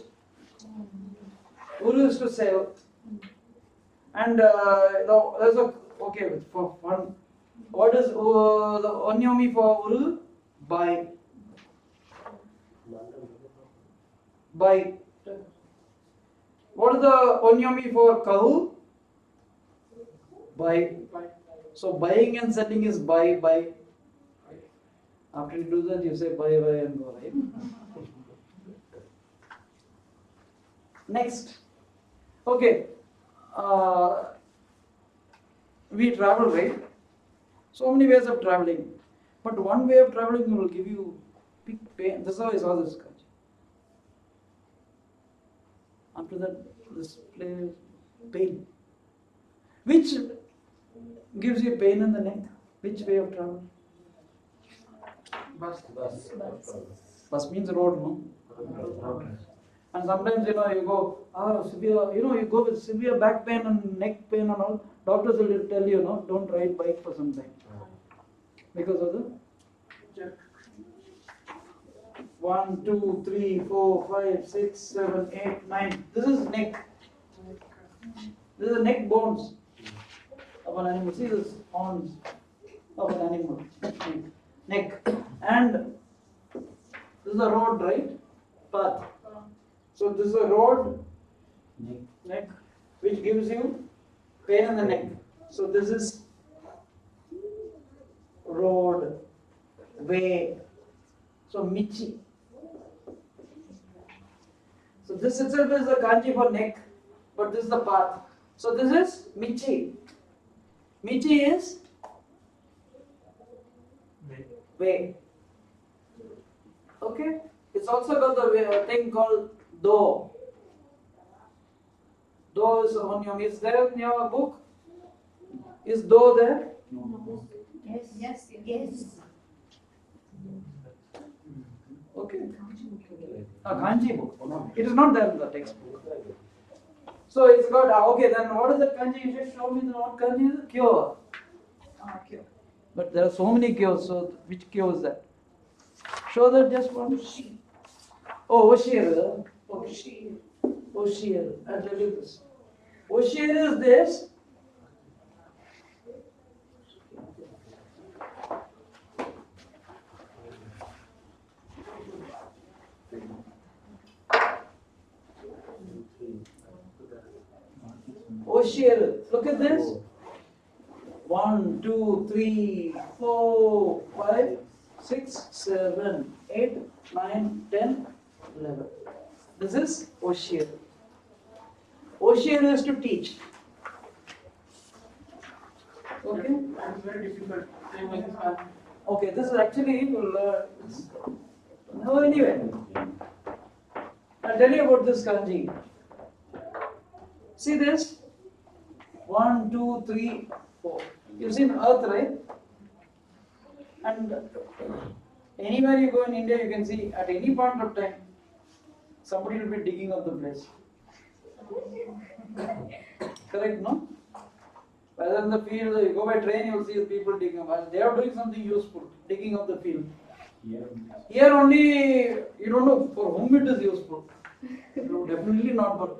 Uru is to cell. And there's a, okay, for fun. What is the onyomi for uru? By. By. What is the onyomi for kahu? By. So buying and selling is buy. After you do that, you say buy and go, right? Next. Okay. We travel, right? So many ways of traveling. But one way of traveling will give you big pain. This is how I saw this country. After that, this place, pain. Which gives you pain in the neck? Which way of travel? Bus. Bus means road, no? And sometimes, you go, severe, you go with severe back pain and neck pain and all. Doctors will tell you, no, don't ride bike for some time. Because of the 1, 2, 3, 4, 5, 6, 7, 8, 9. This is neck. This is the neck bones of an animal. See this horns of an animal. Neck. And this is a road, right? Path. So this is a road, neck, which gives you pain in the neck. So this is road, way. So michi. So this itself is the kanji for neck, but this is the path. So this is michi. Michi is way. Okay. It's also got the thing called do. Do is on your. Is there in your book? Is do there? Yes. Okay. A kanji book. It is not there in the textbook. So it's got, okay, then what is the kanji? You should show me the what kanji is? Kyo. Kyo. But there are so many kyos, so which kyo is that? Show that just one. Oh, Oshir. Oshir. I'll tell you this. Oshir is this. Oshir. Look at this. 1, 2, 3, 4, 5, 6, 7, 8, 9, 10, 11. This is Oshir. Oshir is to teach. Okay? It's very difficult. Same like this. Okay, this is actually, no, anyway. I'll tell you about this kanji. See this? 1, 2, 3, 4. You've seen earth, right? And anywhere you go in India, you can see at any point of time, somebody will be digging up the place. Correct, no? Whether in the field, you go by train, you will see people digging up. They are doing something useful, digging up the field. Here only, you don't know for whom it is useful. No, definitely not for.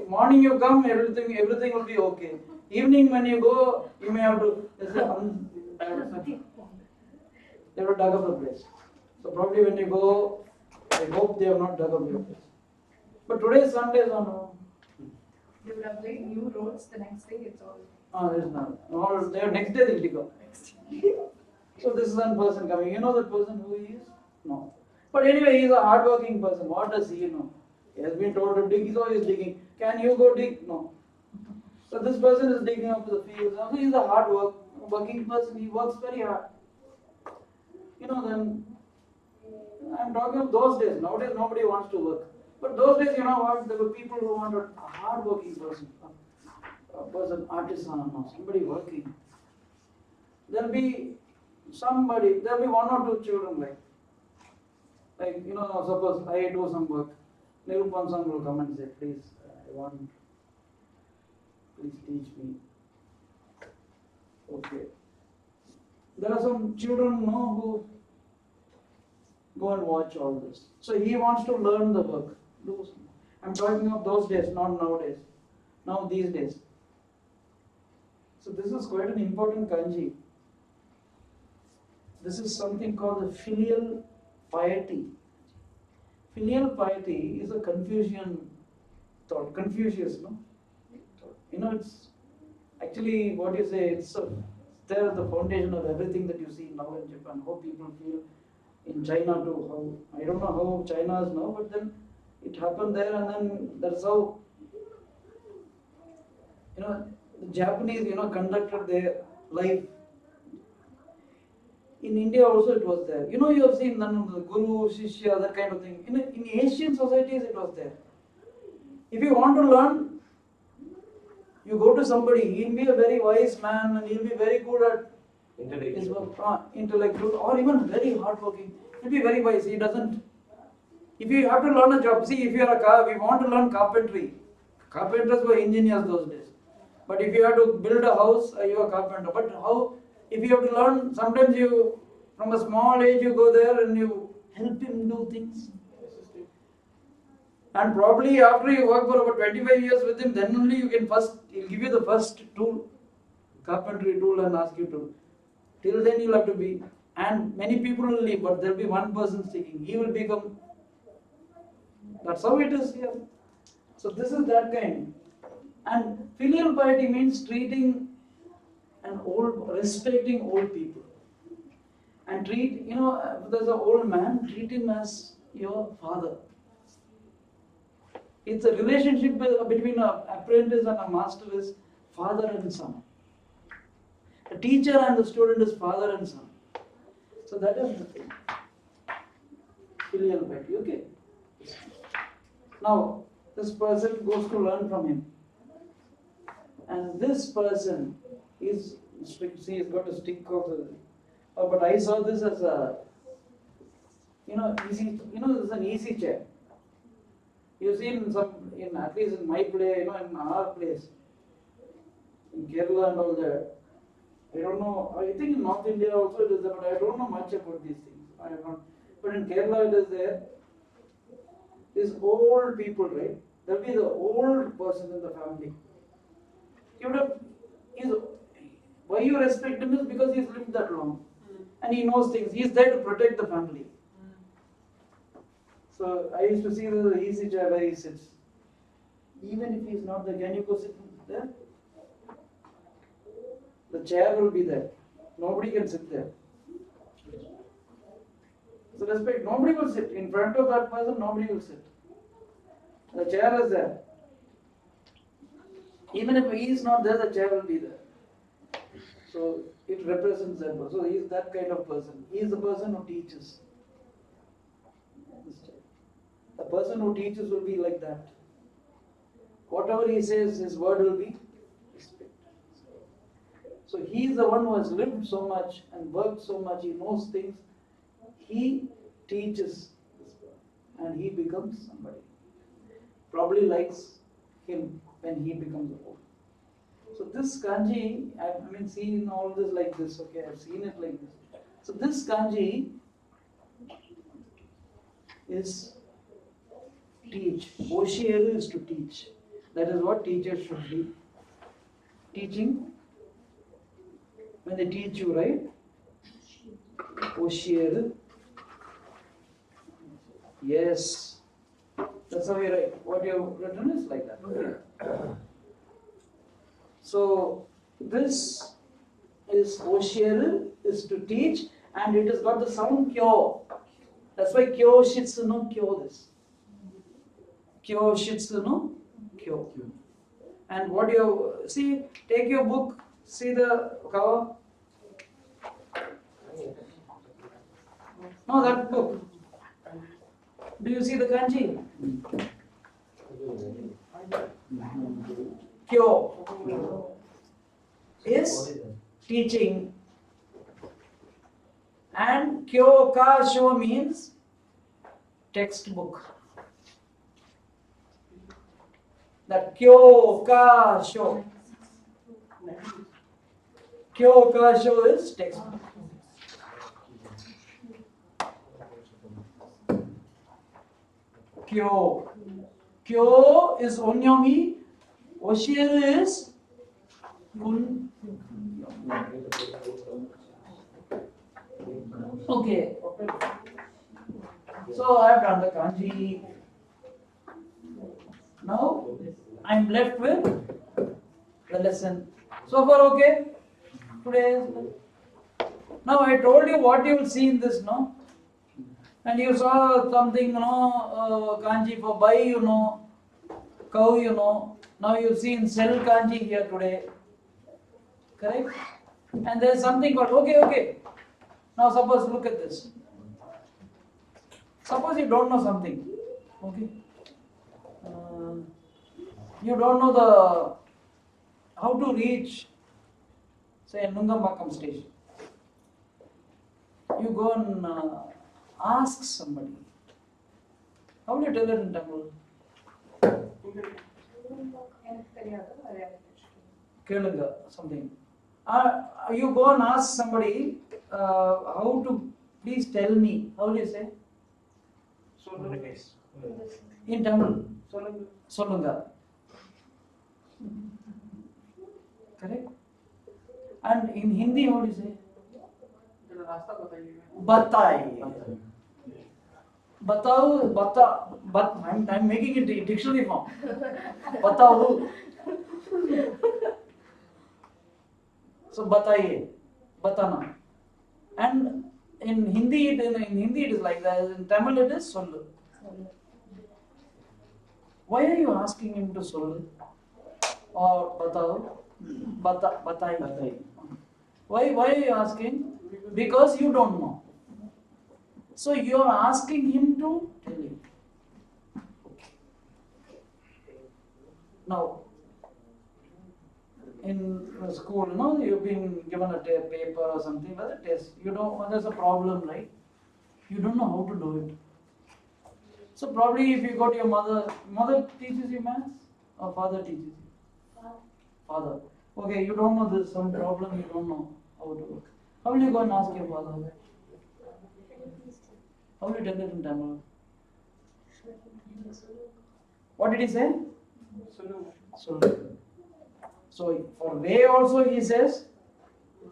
Morning you come, everything will be okay. Evening when you go, you may have to. They will dug up the place. So probably when you go, I hope they have not dug up your place. But today is Sunday, so no. They would have laid new roads, the next day it's all. There is none. Or next day they'll dig up. So this is one person coming. You know that person who he is? No. But anyway, he is a hard-working person. What does he know? He has been told to dig. He's always digging. Can you go dig? No. So this person is digging up the fields. Also, he is a hard-working person. He works very hard. Then I'm talking of those days. Nowadays, nobody wants to work. But those days, you know what? There were people who wanted a hard-working person, a person, artisan, or somebody working. There'll be one or two children suppose I do some work. Nirupansan will come and say, please teach me. Okay. There are some children who go and watch all this. So he wants to learn the work. I'm talking of those days, not nowadays. Now these days. So this is quite an important kanji. This is something called the filial piety. Filial piety is a Confucian thought. Confucius, no? It's actually what you say, it's there at the foundation of everything that you see now in Japan. How people feel in China too. I don't know how China is now, but then it happened there, and then that's how the Japanese conducted their life. In India also it was there. You have seen the Guru, Shishya, that kind of thing. In Asian societies it was there. If you want to learn, you go to somebody. He'll be a very wise man and he'll be very good at his work, intellectual, or even very hardworking. He'll be very wise. He doesn't. If you have to learn a job, see, if you are we want to learn carpentry. Carpenters were engineers those days. But if you have to build a house, you are a carpenter. But how? If you have to learn, sometimes from a small age, you go there and you help him do things. And probably after you work for about 25 years with him, then only he'll give you the first tool, carpentry tool, and ask you to. Till then you'll have to be, and many people will leave, but there'll be one person sticking. He will become, that's how it is here. So this is that kind. And filial piety means treating respecting old people. And treat, if there's an old man, treat him as your father. It's a relationship between an apprentice and a master is father and son. A teacher and the student is father and son. So that is the thing. Filial piety, okay? Now, this person goes to learn from him. And this person is strict. See, he's got a stick but I saw this as a, easy, this is an easy chair. You've seen at least in my place, in our place, in Kerala and all that. I don't know, I think in North India also it is there, but I don't know much about these things. But in Kerala it is there. These old people, right? There'll be the old person in the family. Why you respect him is because he's lived that long. And he knows things. He's there to protect the family. So I used to see the easy chair where he sits. Even if he's not there, can you go sit there? The chair will be there. Nobody can sit there. So respect. Nobody will sit. In front of that person, nobody will sit. The chair is there. Even if he is not there, the chair will be there. So it represents that person. So he is that kind of person. He is the person who teaches. The person who teaches will be like that. Whatever he says, his word will be respected. So he is the one who has lived so much and worked so much. He knows things. He teaches this one, and he becomes somebody. Probably likes him when he becomes old. So this kanji, I've seen all this like this. Okay, I've seen it like this. So this kanji is teach. Oshiyeru is to teach. That is what teachers should be. Teaching. When they teach you, right? Oshiyeru. Yes. That's how you write. What you have written is like that. So this is Oshiyeru is to teach, and it has got the sound kyo. That's why kyo shitsu no kyo this. Kyo shitsu no kyo. And what you see, take your book, see the cover. No, that book. Do you see the kanji? Kyo is teaching, and kyo ka sho means textbook. That kyo ka sho. Kyo ka sho is textbook. Kyo. Kyo is onyomi. Oshiyeru is kun. Okay. So I have done the kanji. Now I am left with the lesson. So far okay? Today. Now I told you what you will see in this, no? And you saw something, kanji for buy, cow, Now you see in sell kanji here today. Correct? And there is something called, okay. Now suppose look at this. Suppose you don't know something. Okay? You don't know how to reach, say, Nungambakkam station. You go and ask somebody. How will you tell it in Tamil? Kelunga, something. You go and ask somebody how to, please tell me. How will you say? In Tamil. Solunga. Correct? And in Hindi, how do you say? Batai. Batao, I'm making it in dictionary form. Batao. So bataiye, batana. And in Hindi it is like that. In Tamil it is sollu. Why are you asking him to sollu? Or batao? Batai. Why are you asking? Because you don't know. So you are asking him to tell you. Now, in school, you've been given a paper or something, but a test. You don't. When there's a problem, right? You don't know how to do it. So probably if you go to your mother teaches you maths, or father teaches you? Father. Okay, you don't know there's some problem. You don't know how to do it. How will you go and ask your father? How will you tell it in Tamil? What did he say? Solunga. So for Ray also he says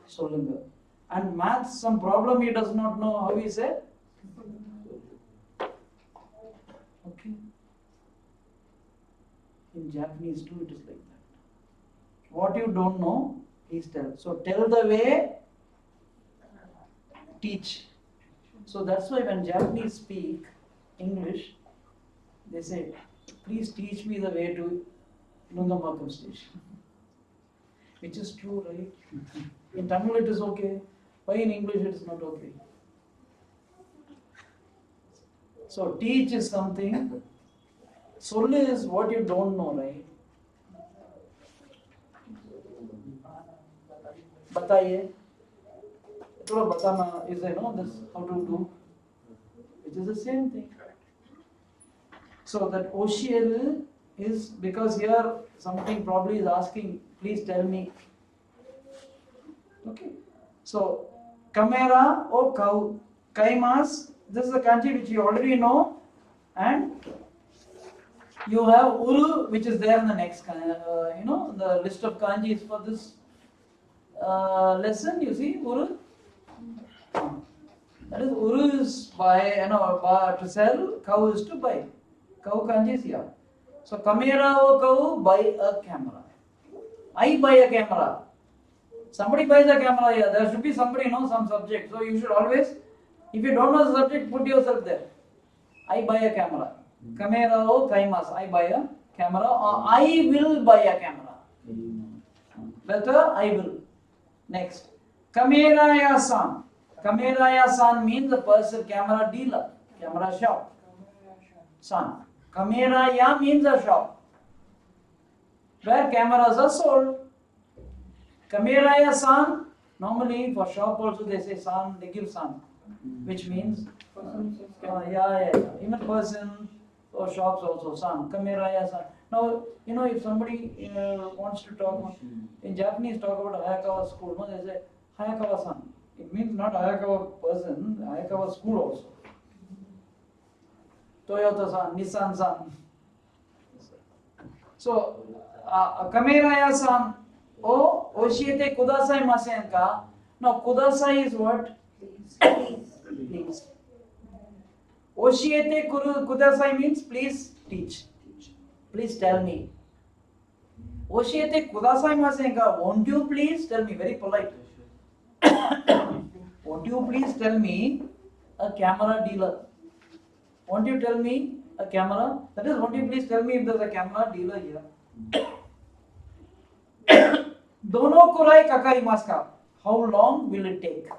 Solunga. And maths, some problem he does not know, how he said? Okay. In Japanese too it is like that. What you don't know, please tell. So tell the way, teach. So that's why when Japanese speak English, they say, please teach me the way to Nungambakkam station. Which is true, right? In Tamil it is okay. Why in English it is not okay? So teach is something. Sollu is what you don't know, right? Bataiye. Batana is, this how to do. It is the same thing. So that Oshiyeru is because here something probably is asking, please tell me. Okay. So, Kamera or cow. Kaimas, this is a kanji which you already know. and you have uru, which is there in the next, the list of kanjis for this lesson. You see, uru. That is, uru is buy, to sell. Cow is to buy. Cow kanji is here. So camera o cow, buy a camera. I buy a camera. Somebody buys a camera here. There should be somebody know some subject. So you should always, if you don't know the subject, put yourself there. I buy a camera. Camera o kaimas. I buy a camera, or I will buy a camera. Better, I will. Next. Kameraya-san. Kameraya-san means the person, camera dealer, camera shop. San. Kameraya means a shop where cameras are sold. Kameraya-san, normally for shop also they say san, they give san, which means, even person or shops also san. Kameraya-san. Now, if somebody wants to talk, in Japanese talk about Hayakawa school, no, they say Hayakawa-san. It means not Hayakawa person, Hayakawa school also. Toyota-san, Nissan-san. So, Kameraya-san o oshiete kudasai masen ka? Now, kudasai is what? Please. Oshiete kudasai means please teach. Please tell me. Oshiete kudasai masen ka? Won't you please tell me? Very polite. Won't you please tell me a camera dealer? Won't you tell me a camera? That is, won't you please tell me if there's a camera dealer here? Dono kurai kakarimasu ka? How long will it take?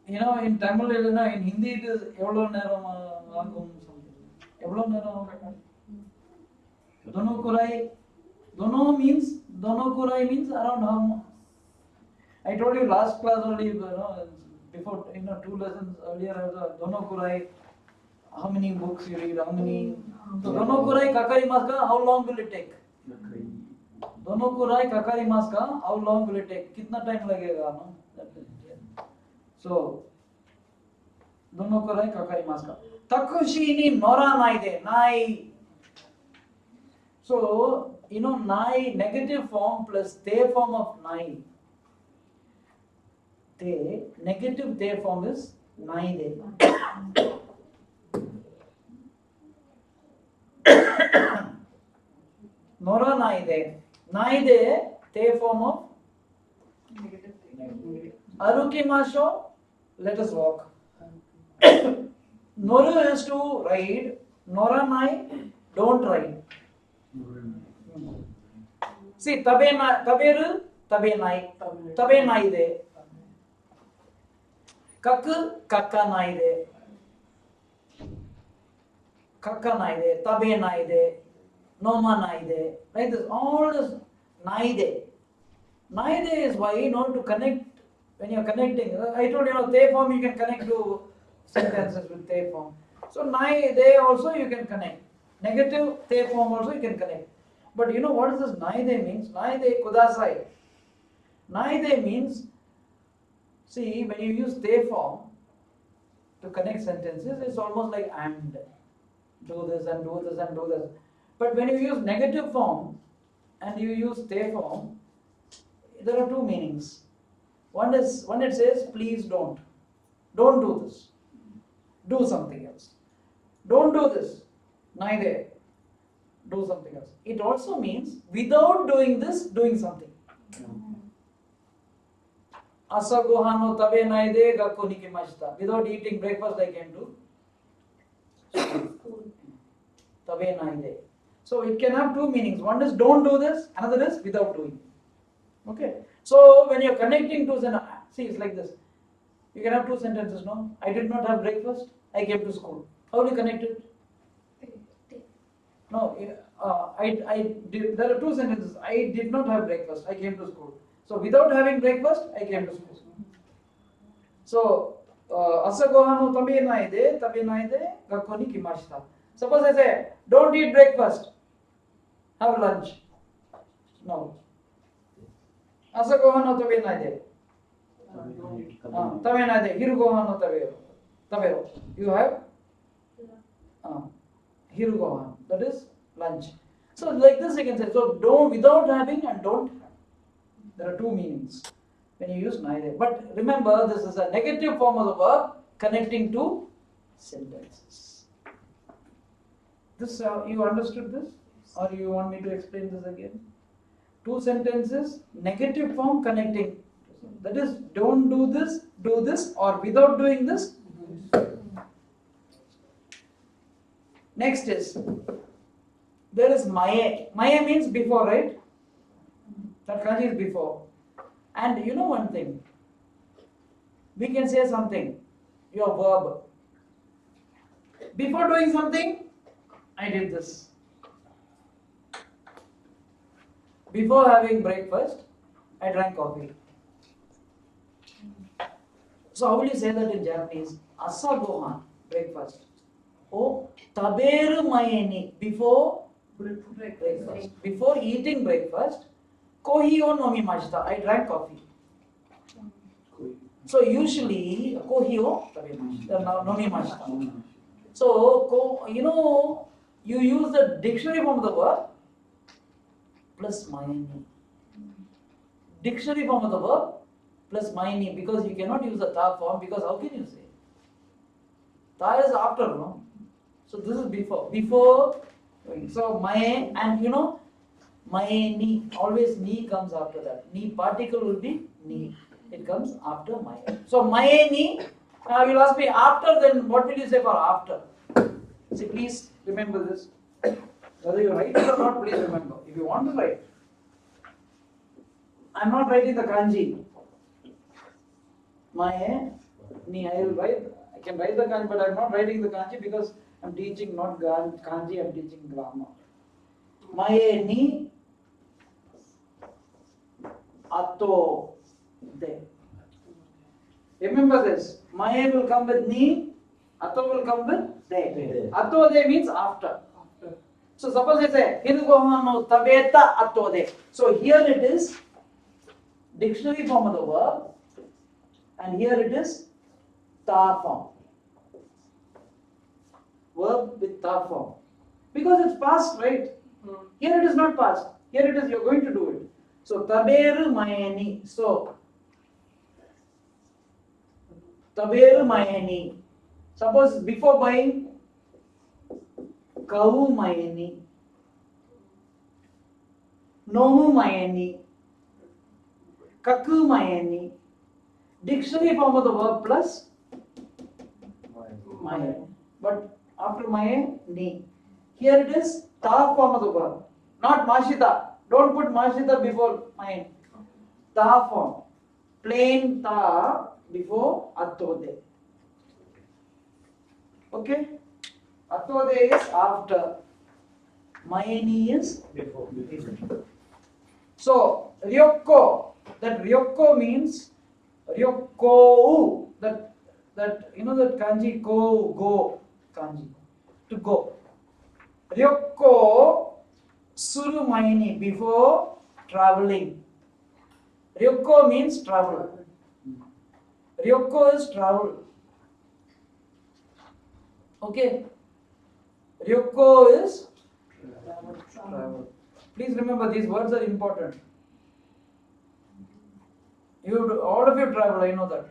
In Tamil, in Hindi it is evlo neram agum something. Evlo neram agum. Dono kurai. Dono kurai means around how much? I told you last class only, before 2 lessons earlier, I was dono kurai. How many books you read? How many? So dono kurai kakarimasu ka? How long will it take? Dono kurai kakarimasu ka? How long will it take? Kitna time lagega? No? So dono kurai kakarimasu ka? Takushi ni nora naide. Nai. So nai, negative form plus te form of nai. Te, negative te form is naide. Nora naide. Naide, te form of negative. Arukimasho, let us walk. Noru is to ride. Nora nai, don't ride. See, taberu, tabe nai. Tabe naide. Kaku, kaka naide. Kaka naide, tabe naide, noma naide. Like this, all this naide. Naide is why, to connect, when you are connecting. I told you, te form you can connect to sentences with te form. So naide also you can connect. Negative te form also you can connect. But what does this naide means? Naide kudasai. Naide means, see, when you use te form to connect sentences, it's almost like and. Do this and do this and do this. But when you use negative form and you use te form, there are two meanings. One it says, please don't. Don't do this. Do something else. Don't do this. Neither. Do something else. It also means without doing this, doing something. Asa gohano tabe naide gakko nikimashita. Without eating breakfast, I came to school. Tabe naide. So it can have two meanings. One is don't do this, another is without doing. Okay. So when you're connecting to see, it's like this. You can have two sentences, no? I did not have breakfast, I came to school. How do you connect it? No, there are two sentences. I did not have breakfast, I came to school. So without having breakfast, I came to school. So, asa gohano tabe naide, gakko ni kimashita. Suppose I say, don't eat breakfast, have lunch. No. Asa gohano tabe naide. Tavenade, hirugohan no tabero. Tabero. You have hirugohan. That is lunch. So like this you can say. So don't without having and don't have. There are two meanings when you use neither. But remember, this is a negative form of the verb connecting to sentences. This you understood this, or you want me to explain this again? Two sentences, negative form connecting. That is, don't do this, or without doing this. Next is, there is maye. Maye means before, right? That kanji is before. And you know one thing, we can say something, your verb. Before doing something, I did this. Before having breakfast, I drank coffee. So how will you say that in Japanese? Asagohan, breakfast. Oh, taberu maye before breakfast. Before eating breakfast, kohi o nomimashita. I drank coffee. So usually kohi o nomimashita. So you use the dictionary form of the word plus maye. Dictionary form of the verb plus maye, because you cannot use the ta form, because how can you say? Ta is after, no? So this is before. Before, so maye, and maye ni, always ni comes after that. Ni particle will be ni. It comes after maye. So maye ni, you'll ask me after, then what will you say for after? See, please remember this. Whether you write it or not, please remember. If you want to write, I'm not writing the kanji. Maye ni, I can write the kanji, but I'm not writing the kanji because I'm teaching not kanji, I'm teaching grammar. Maye ni ato de. Remember this. Maye will come with ni, ato will come with de. Ato de means after. So suppose I say hirugohan no tabeta ato de. So here it is dictionary form of the verb, and here it is ta form. Verb with ta form. Because it's past, right? Here it is not past. Here it is, you're going to do it. So taberu mayeni. So taberu mayeni. Suppose before buying, kavu mayeni. Nomu mayeni. Kaku mayeni. Dictionary form of the verb plus maye. But after maye, ni. Here it is ta form of the verb. Not mashita. Don't put mashita before maye. Ta form. Plain ta before atode. Okay? Atode is after. Mayeni is before. So, ryokko. That ryokko means ryokko. That that kanji go kanji. To go. Ryokko suru mayeni, before traveling. Ryokko means travel. Ryokko is travel. Okay. Ryokko is travel. Please remember, these words are important. All of you travel, I know that.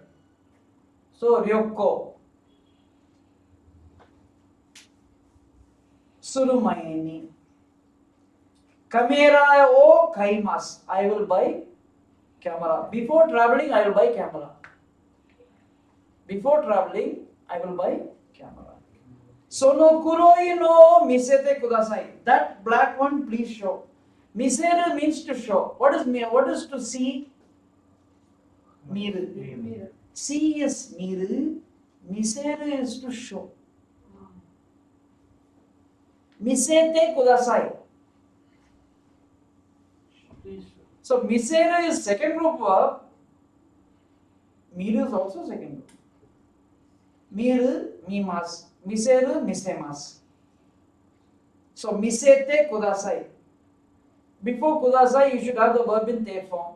So ryokko. Surumayeni. Camera o kaimas. I will buy camera. Before traveling, I will buy camera. Before traveling, I will buy camera. Sono kuroi no misete kudasai. That black one, please show. Misere means to show. What is to see? Miru. See is miru. Misere is to show. Misete kudasai. So misere is second group verb. Miru is also second group. Miru, mimas. Miseru, misemas. So misete kudasai. Before kudasai, you should have the verb in te form.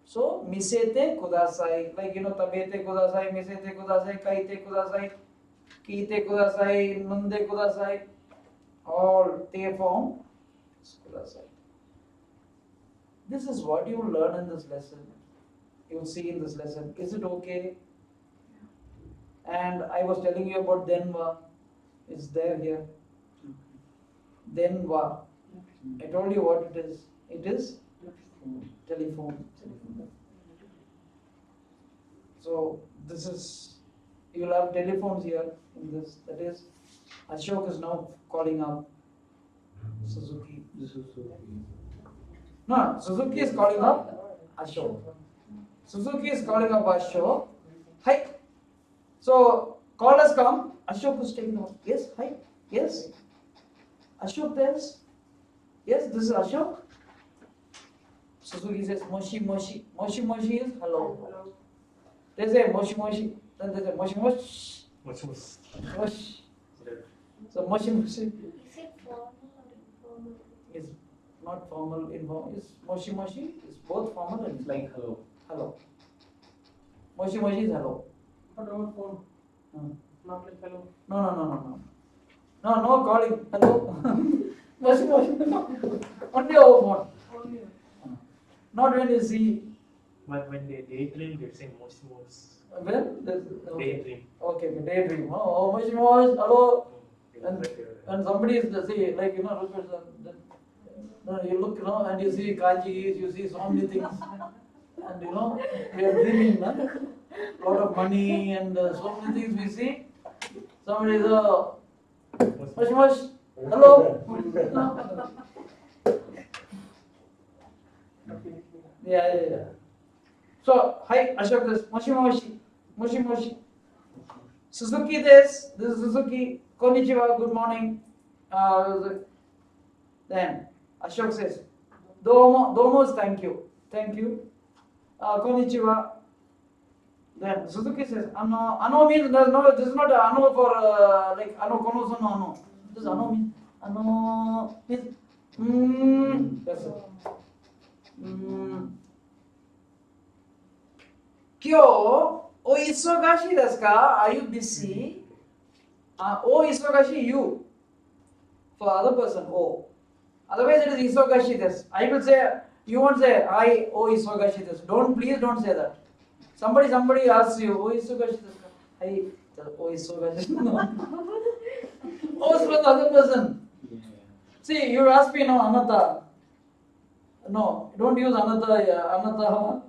So, misete kudasai. Like, tabete kudasai, misete kudasai, kaite kudasai, kite kudasai, nunde kudasai. All te form is kudasai. This is what you will learn in this lesson. You will see in this lesson. Is it okay? And I was telling you about denva. It's there here. Denva. I told you what it is. It is telephone. So this is, you'll have telephones here in this. That is, Ashok is now calling up Suzuki. No, Suzuki is calling up Ashok. Suzuki is calling up Ashok. Hi. So call has come. Ashok is taking over. Yes, hi. Yes. Ashok tells. Yes, this is Ashok. Suzuki says moshi moshi. Moshi moshi is hello. They say moshi moshi. Then they say moshi moshi. Moshi. So moshi moshi Is it formal or informal? is not formal, informal. Is moshi moshi is both formal and It's like hello. hello. Moshi moshi is hello. But over phone, Hmm. not like hello. No. No calling. Hello. Moshi moshi. Only over phone. Only. Not when you see. But when they daydream, they say most. When? Okay. Daydream. Okay, daydream. Oh, moshi moshi. Hello. And somebody is say like you look and you see kanjis, you see so many things, and we are dreaming, lot of money and so many things we see. Somebody is mush mush, hello. Yeah. So hi Ashok, this moshi moshi. Suzuki this is Suzuki. Konnichiwa, good morning. Then Ashok says, domo is thank you. Konnichiwa. Then Suzuki says, ano means this is not ano for like ano kono sono ano. This is ano means that's it. Kyo o isogashi desu ka? Are you busy? O isogashi you. For other person, O. Otherwise it is isogashi desu. I will say, you won't say, I o isogashi desu. Please don't say that. Somebody asks you, o isogashi desu ka? I o isogashi. No. O is for the other person. See, you ask me, no, anata. No, don't use anata.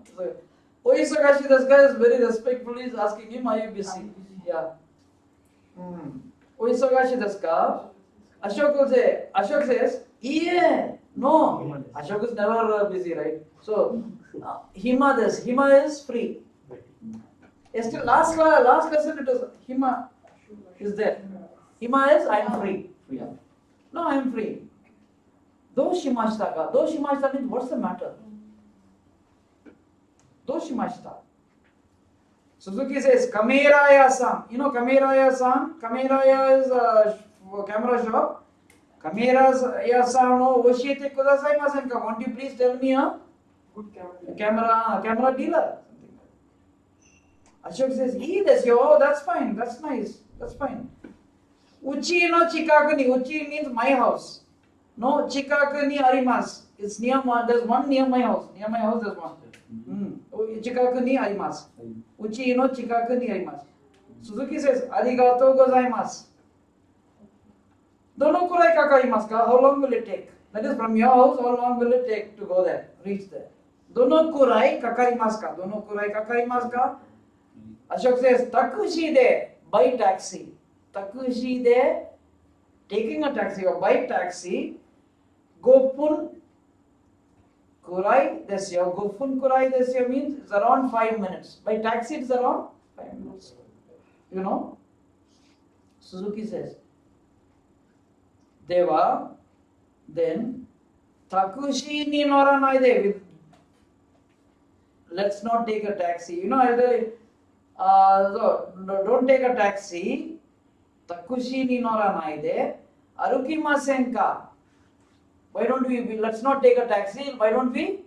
O isogashi desu ka is very respectfully is asking him, are you busy? Yeah. O isogashi desu ka? Ashok says, yeah, no. Ashok is never busy, right? So, Hima is free. Yesterday, last lesson it was Hima is there. Hima is I am free. Yeah. No, I am free. Doshimashita means what's the matter? Doshimashita. Suzuki says, Kameraya-san. You know Kameraya-san? Kameraya is a camera shop. Kameraya-san no oshiete kudasaimasen ka? Won't you please tell me a Good camera. camera dealer? Ashok says, oh, that's fine, that's nice, that's fine. Uchi no chikaku ni, uchi means my house. No chikaku ni arimasu. It's near there's one near my house. Near my house there's one. Chikaku ni arimasu. Uchi no chikaku ni arimasu. Suzuki says, arigatou gozaimasu. Dono kurai kakarimasu ka? How long will it take? That is from your house, how long will it take to go there, reach there? Dono kurai kakarimasu ka? Dono kurai kakarimasu ka? Ashok says, takushi de, by taxi. Takushi de, taking a taxi or by taxi, gopun kurai desya. Gopun kurai desya means it's around 5 minutes. By taxi it's around 5 minutes. You know? Suzuki says, Deva, then takushi ni noranai de. Let's not take a taxi. You know, I tell you, so don't take a taxi. Takushi ni noranai de. Arukimasen ka. Why don't we? Let's not take a taxi. Why don't we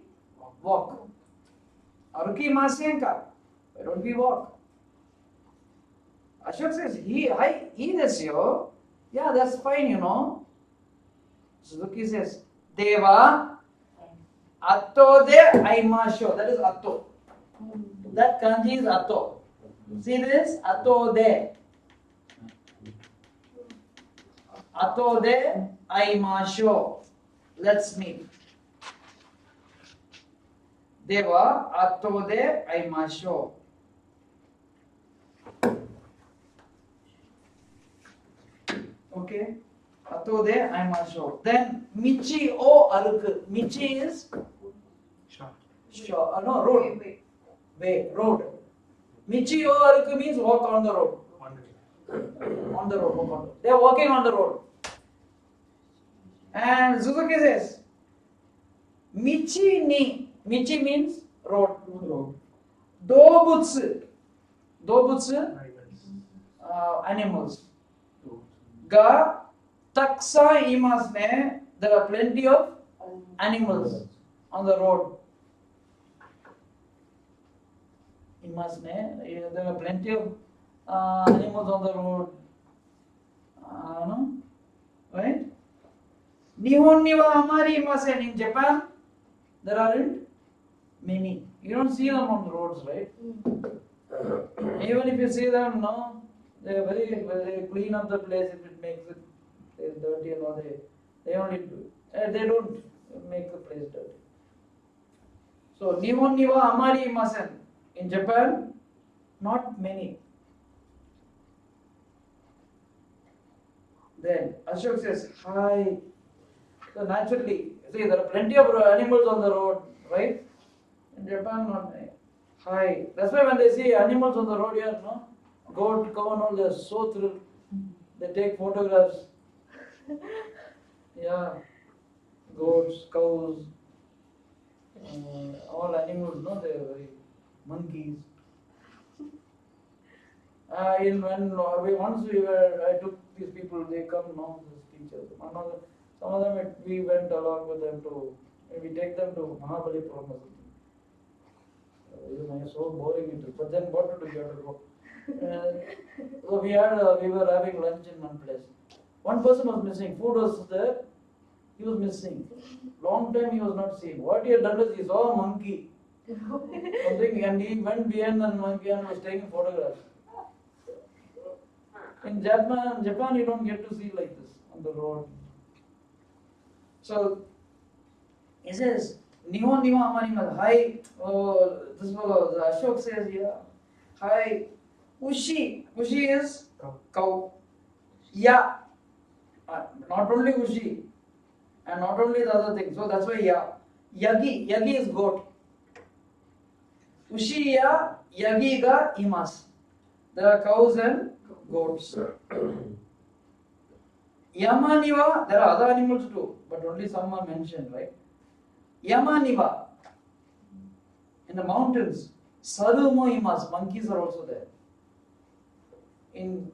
walk? Aruki Masenka. Why don't we walk? Ashok says, he desu yo. Yeah, that's fine, Suzuki says, Deva atto de aimasho. That is atto. That kanji is atto. See this? Atto de. Atto de aimasho. Let's meet. Deva atto de aimasho. Okay. Atto de aimasho. Then Michi o aruku. Michi is no road. Way, road. Michi o aruku means walk on the road. On the road, walk on the road. They are walking on the road. And Suzuki says, Michi ni. Michi means road. Dobutsu. Dobutsu, animals. Ga taksa imasu ne. There are plenty of animals on the road. Imasu ne. There are plenty of animals on the road. No? Right? Nihon ni wa amari imasen. In Japan, there aren't many. You don't see them on the roads, right? Even if you see them, no, they clean up the place if it makes it dirty and all. They only do. They don't make the place dirty. So Nihon ni wa amari imasen. In Japan, not many. Then Ashok says, hi. So naturally, see, there are plenty of animals on the road, right? In Japan, not many. Hi. That's why when they see animals on the road here, no? Goat, cow and all, they're so thrilled. They take photographs. Yeah. Goats, cows, all animals, no? They're very monkeys. Once I took these people, they come, no, these teachers. Some of them, we went along with them to, we take them to Mahabalipuram or something. It's so boring, but then what to do? You have to go. So we were having lunch in one place. One person was missing. Food was there. He was missing. Long time he was not seen. What he had done is he saw a monkey. Something, and he went behind the monkey and was taking photographs. In Japan, you don't get to see like this on the road. So he says, Nihon ni wa amari imasen. Hi. Oh, this fellow, Ashok says here. Hi. Ushi. Ushi is cow. Ya. Not only Ushi. And not only the other thing. So that's why ya. Yagi. Yagi is goat. Ushi ya. Yagi ga imasu. There are cows and goats. Yamaniwa, there are other animals too, but only some are mentioned, right? Yamaniwa, in the mountains, Sarumo imas, monkeys are also there. In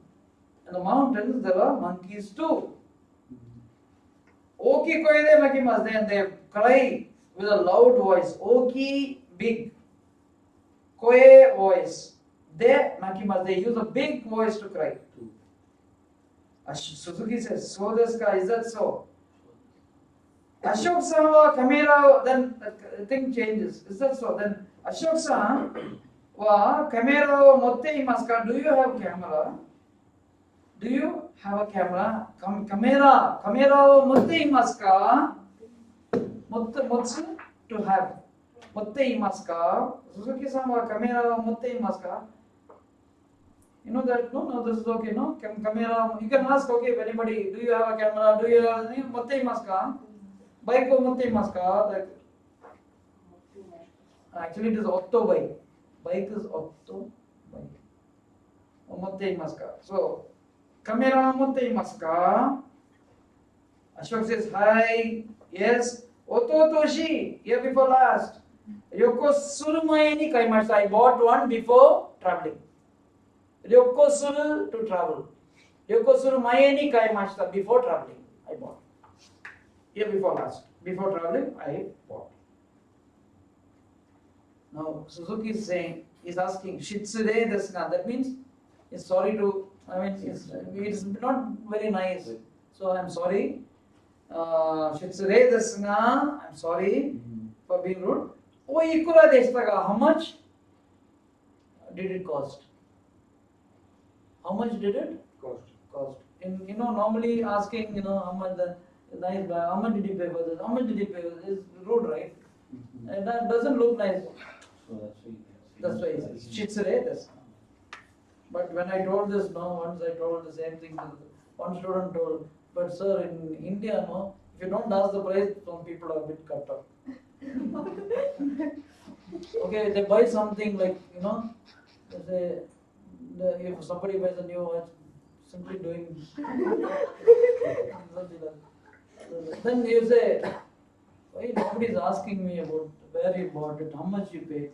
the mountains, there are monkeys too. Oki koide makimas, then they cry with a loud voice. Oki, big. Koe, voice. De makimas, they use a big voice to cry. Suzuki says, so desu ka, is that so? Ashok-san wa camera, then the thing changes. Is that so? Then Ashok-san wa camera wo motte imasu ka? Do you have camera? Do you have a camera? Camera wo motte imasu ka? Motsu, to have. Motte imasu ka? Suzuki-san wa camera wo motte imasu ka? You know that? No, this is okay, no? Camera, you can ask, okay, if anybody, do you have a camera? Do you have anything? Motte imasu ka? Bike ko motte imasu ka? Like, actually, it is Otto bike. Bike is Otto bike. Motte imasu ka? So, camera motte imasu ka? Ashok says, hi, yes. Ototoshi, year before last. Ryoko suru mae ni kaimashita. I bought one before traveling. Ryoko suru to travel. Ryoko suru mae ni kaimashita. Before traveling, I bought. Year before last. Before traveling, I bought. Now Suzuki is saying, is asking, Shitsure desna. That means he's sorry to, it's not very nice. So I'm sorry. Shitsure desna. I'm sorry for being rude. Oh, ikura deshtaga. How much did it cost? How much did it cost? In normally asking, how much the nice bag, how much did you pay for this? How much did you pay for this? Is rude, right? And that doesn't look nice. So That's why he says Shitsure desna. But when I told this, once I told the same thing to one student told, but sir, in India, if you don't ask the price, some people are a bit cut off. Okay, they buy something like, they say, if somebody buys a new watch, simply doing then you say, why nobody is asking me about where you bought it, how much you paid.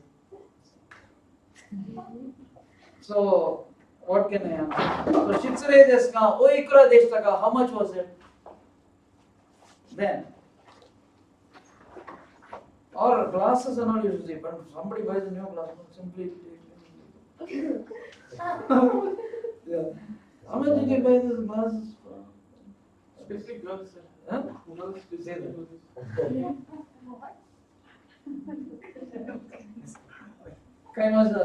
So, what can I answer? So, Shitsure desna, o ikura deshtaka, how much was it? Then, or glasses are not usually, but somebody buys a new glass, simply yeah. How much did you buy this glasses for? Especially girls, sir. Huh? Girls Say that. do this.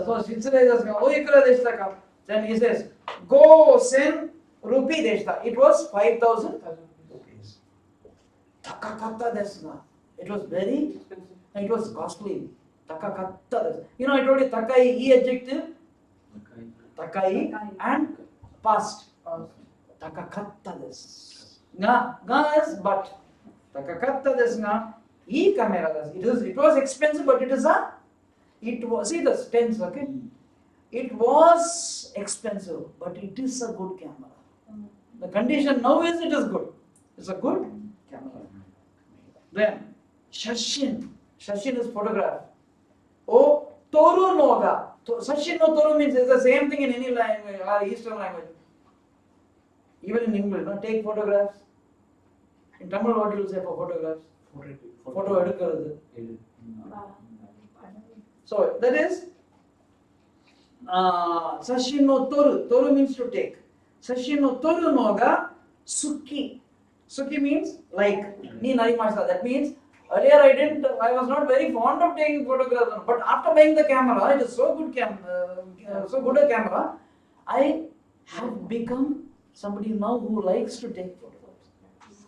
So Shitsure desna, o ikura deshtaka. Then he says, go send rupee deshta. It was 5,000 rupees. Takakatta desna. It was very, and it was costly. Takakatta desna. I told you takai, e adjective, takai, and past. Takakatta desna. Ga is but. Takakatta desna. E camera desu. It was expensive, but see the tense, okay? It was expensive, but it is a good camera. The condition now is it is good. It's a good camera. Then, Shashin. Shashin is photograph. Oh, Toru Noga. Shashin no Toru means it's the same thing in any language or Eastern language. Even in English, take photographs. In Tamil, what do you say for photographs? Photo edukkaradhu. So that is Sashin no Toru. Toru means to take. Sashin no Toru noga Suki. Suki means like ni narimashita. That means earlier I was not very fond of taking photographs, but after buying the camera, it is so good so good a camera, I have become somebody now who likes to take photographs.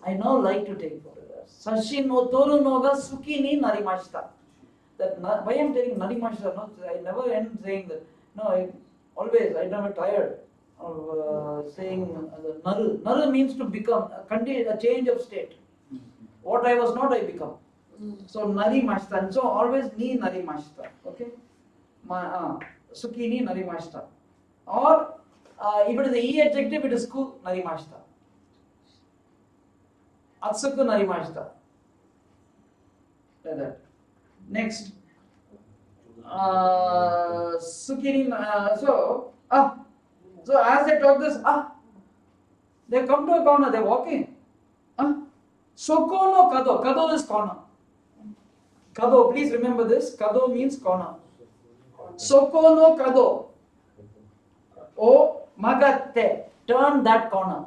I now like to take photographs. Sashin no Toru noga Suki ni narimashita. That why I am telling narimashita, I never end saying that. I never tired of saying naru. Naru means to become, a change of state. What I was not, I become. So narimashita. And so always ni narimashita. Okay? Suki ni narimashita. Or if it is the e adjective, it is ku narimashita. Atsuku narimashita. Like that. Next. Sukini. So as they talk this, they come to a corner, they're walking. Soko no kado. Kado is corner. Kado, please remember this. Kado means corner. Soko no kado. O magatte. Turn that corner.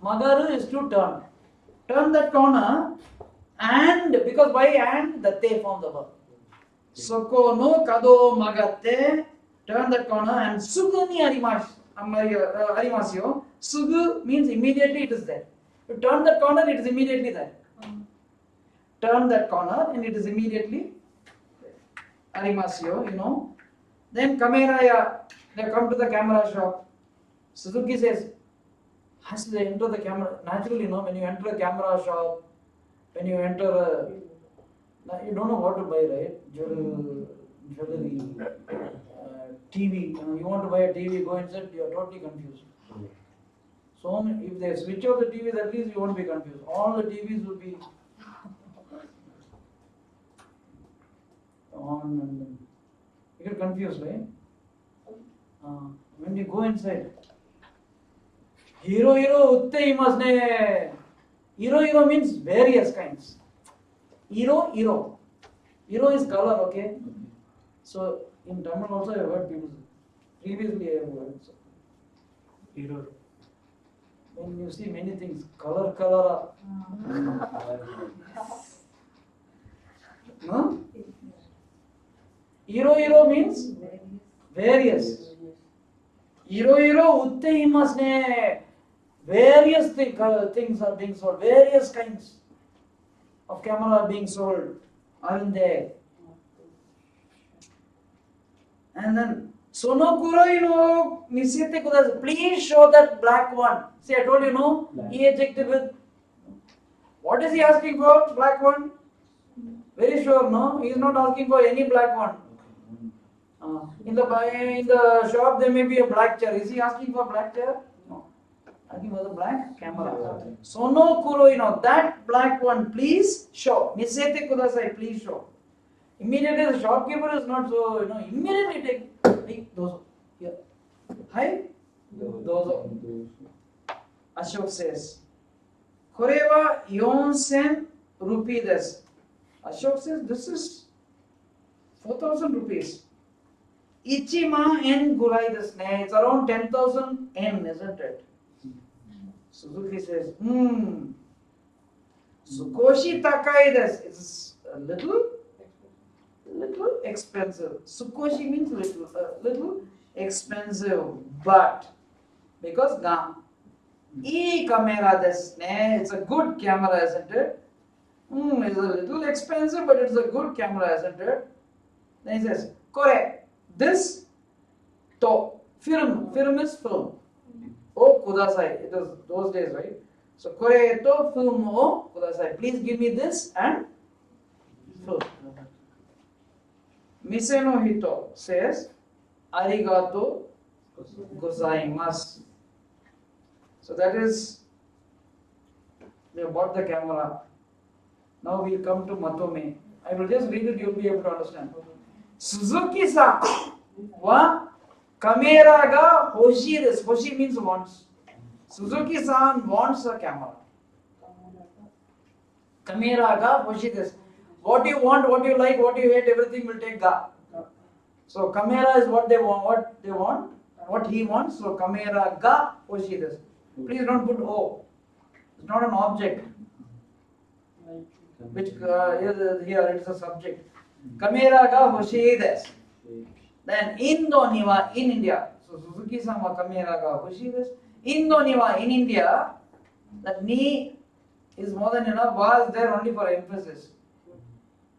Magaru is to turn. Turn that corner, and because why and the te form the verb. Soko no kado magatte, turn that corner, and sugu ni arimasyo. Sugu means immediately it is there. You turn that corner, it is immediately there. Turn that corner and it is immediately arimasyo, Then kameraya, they come to the camera shop. Suzuki says, as they enter the camera, naturally, when you enter a camera shop, when you enter you don't know what to buy, right? Jewelry, TV. You want to buy a TV, go inside, you are totally confused. So if they switch off the TVs, at least you won't be confused. All the TVs will be on and you get confused, right? When you go inside, hero utte imasne. Hero means various kinds. Hero is color, okay? So in Tamil also I have heard people say. Previously I have heard. So Hero. when you see many things, color. No? Hero means various. Hero utte himasne. Various things are being sold. Various kinds of camera are being sold. Aren't there? And then Sonokuro, Misite Kudas, please show that black one. See, I told you no. E adjective with. What is he asking for? Black one? Very sure, no? He is not asking for any black one. In the shop there may be a black chair. Is he asking for black chair? No. Asking for the black camera. Sonokuro, that black one, please show. Misete Kudasai, please show. Immediately the shopkeeper is not so, immediately take those. Here. Hi? Those. Ashok says, Koreva 4000 rupee desu. Ashok says, this is 4,000 rupees. Ichima en gurai desu ne. It's around 10,000 yen, isn't it? Suzuki says, Sukoshi takai desu. It's a little expensive. Sukoshi means little expensive, but because e camera desu ne, it's a good camera, isn't it? It's a little expensive, but it's a good camera, isn't it? Then he says, kore, this to film is film. Oh kudasai, it was those days, right? So kore to film o kudasai. Please give me this and film. Mise no hito says, arigato gozaimasu. So that is, we have bought the camera. Now we come to Matome. I will just read it, you will be able to understand. Suzuki-san wa camera ga hoshi desu. Hoshi means wants. Suzuki-san wants a camera. Camera ga hoshi desu. What you want, what you like, what you hate, everything will take ga. So camera is what they want, what he wants. So camera ga hoshi desu. Please don't put O. It's not an object. Which here it is a subject. Camera ga hoshi desu. Then Indo niwa in India. So Suzuki-san wa camera ga hoshi desu. Indo niwa in India. That ni is more than enough. Wa is there only for emphasis.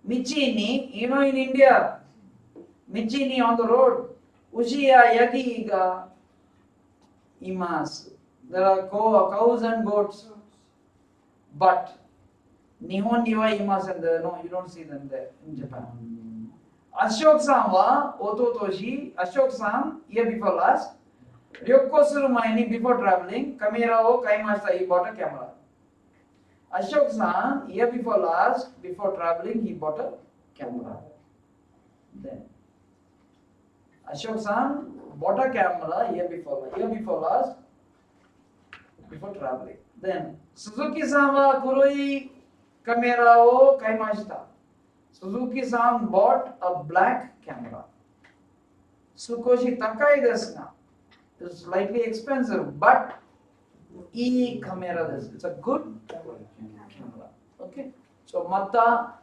Michi ni, in India. Michi ni on the road. Ushiya yagi ga imasu. There are cows and goats. But Nihon niwa imasu, and no, you don't see them there in Japan. Ashok-san wa ototoshi. Ashok-san, year before last. Ryokko suru mae ni, before traveling, camera o kaimashita. He bought a camera. Ashok-san, year before last, before traveling, he bought a camera. Then Ashok-san bought a camera year before last, before traveling. Then Suzuki-san wa kuroi camera o kaimashita. Suzuki-san bought a black camera. Sukoshi takai desu na. It's slightly expensive, but e camera desu. It's a good camera. Okay. So mata.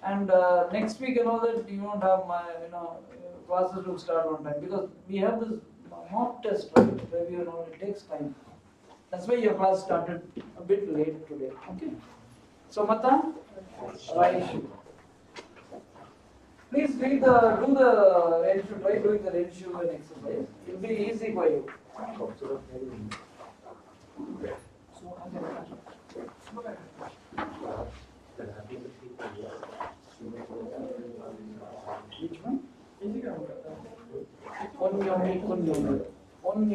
And next week, that you won't have my, classes will start on time because we have this mock test review. It takes time. That's why your class started a bit late today. Okay. So Mata, right. Please do the Renshu, try doing the Renshu and exercise. It will be easy for you. Which one? Onyomi. When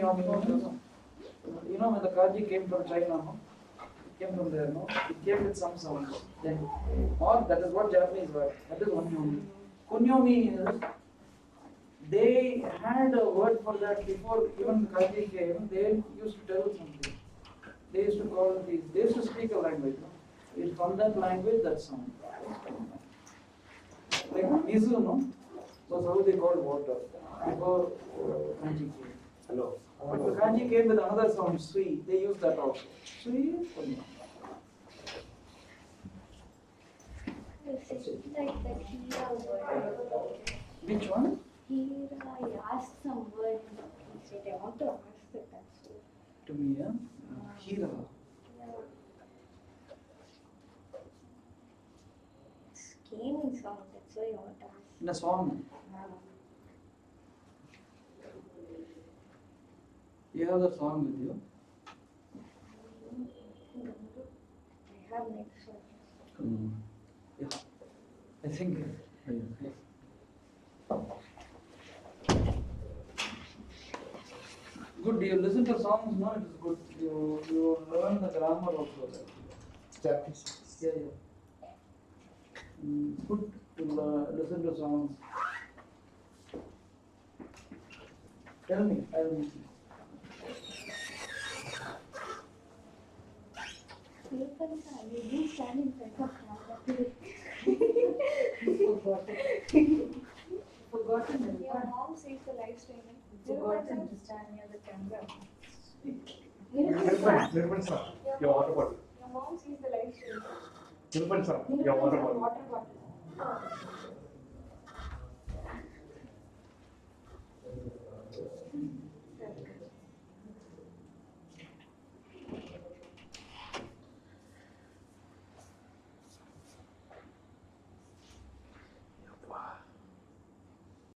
the Kaji came from China, it came from there, no? It came with some sounds. Then, or that is what Japanese word. That is onyomi. Kunyomi is, they had a word for that before even Kaji came. They used to tell something. They used to call these. They used to speak a language. It's from that language that sound. Like Isu, no? Was how they called water before kanji came. Hello. But the kanji came with another sound, sui. They used that also. Sui or no? Like that Hira word. Which one? Hira, I asked some word. He said, I want to ask that. That's all. To me, yeah? Hira. Yeah. It's came in song. That's why I want to ask. In a song. You have the song with you? I have next one. Yeah. I think. Good. You listen to songs, no? It is good. You learn the grammar also. Japanese. Yeah, yeah. It's good to listen to songs. Tell me. I'll. You didn't stand in front of camera. Forgotten. Your mom sees the live streaming. Forgotten to stand near the camera. Nirpan sir, your water bottle. Your mom sees the live streaming. Nirpan sir, your water bottle. Water bottle.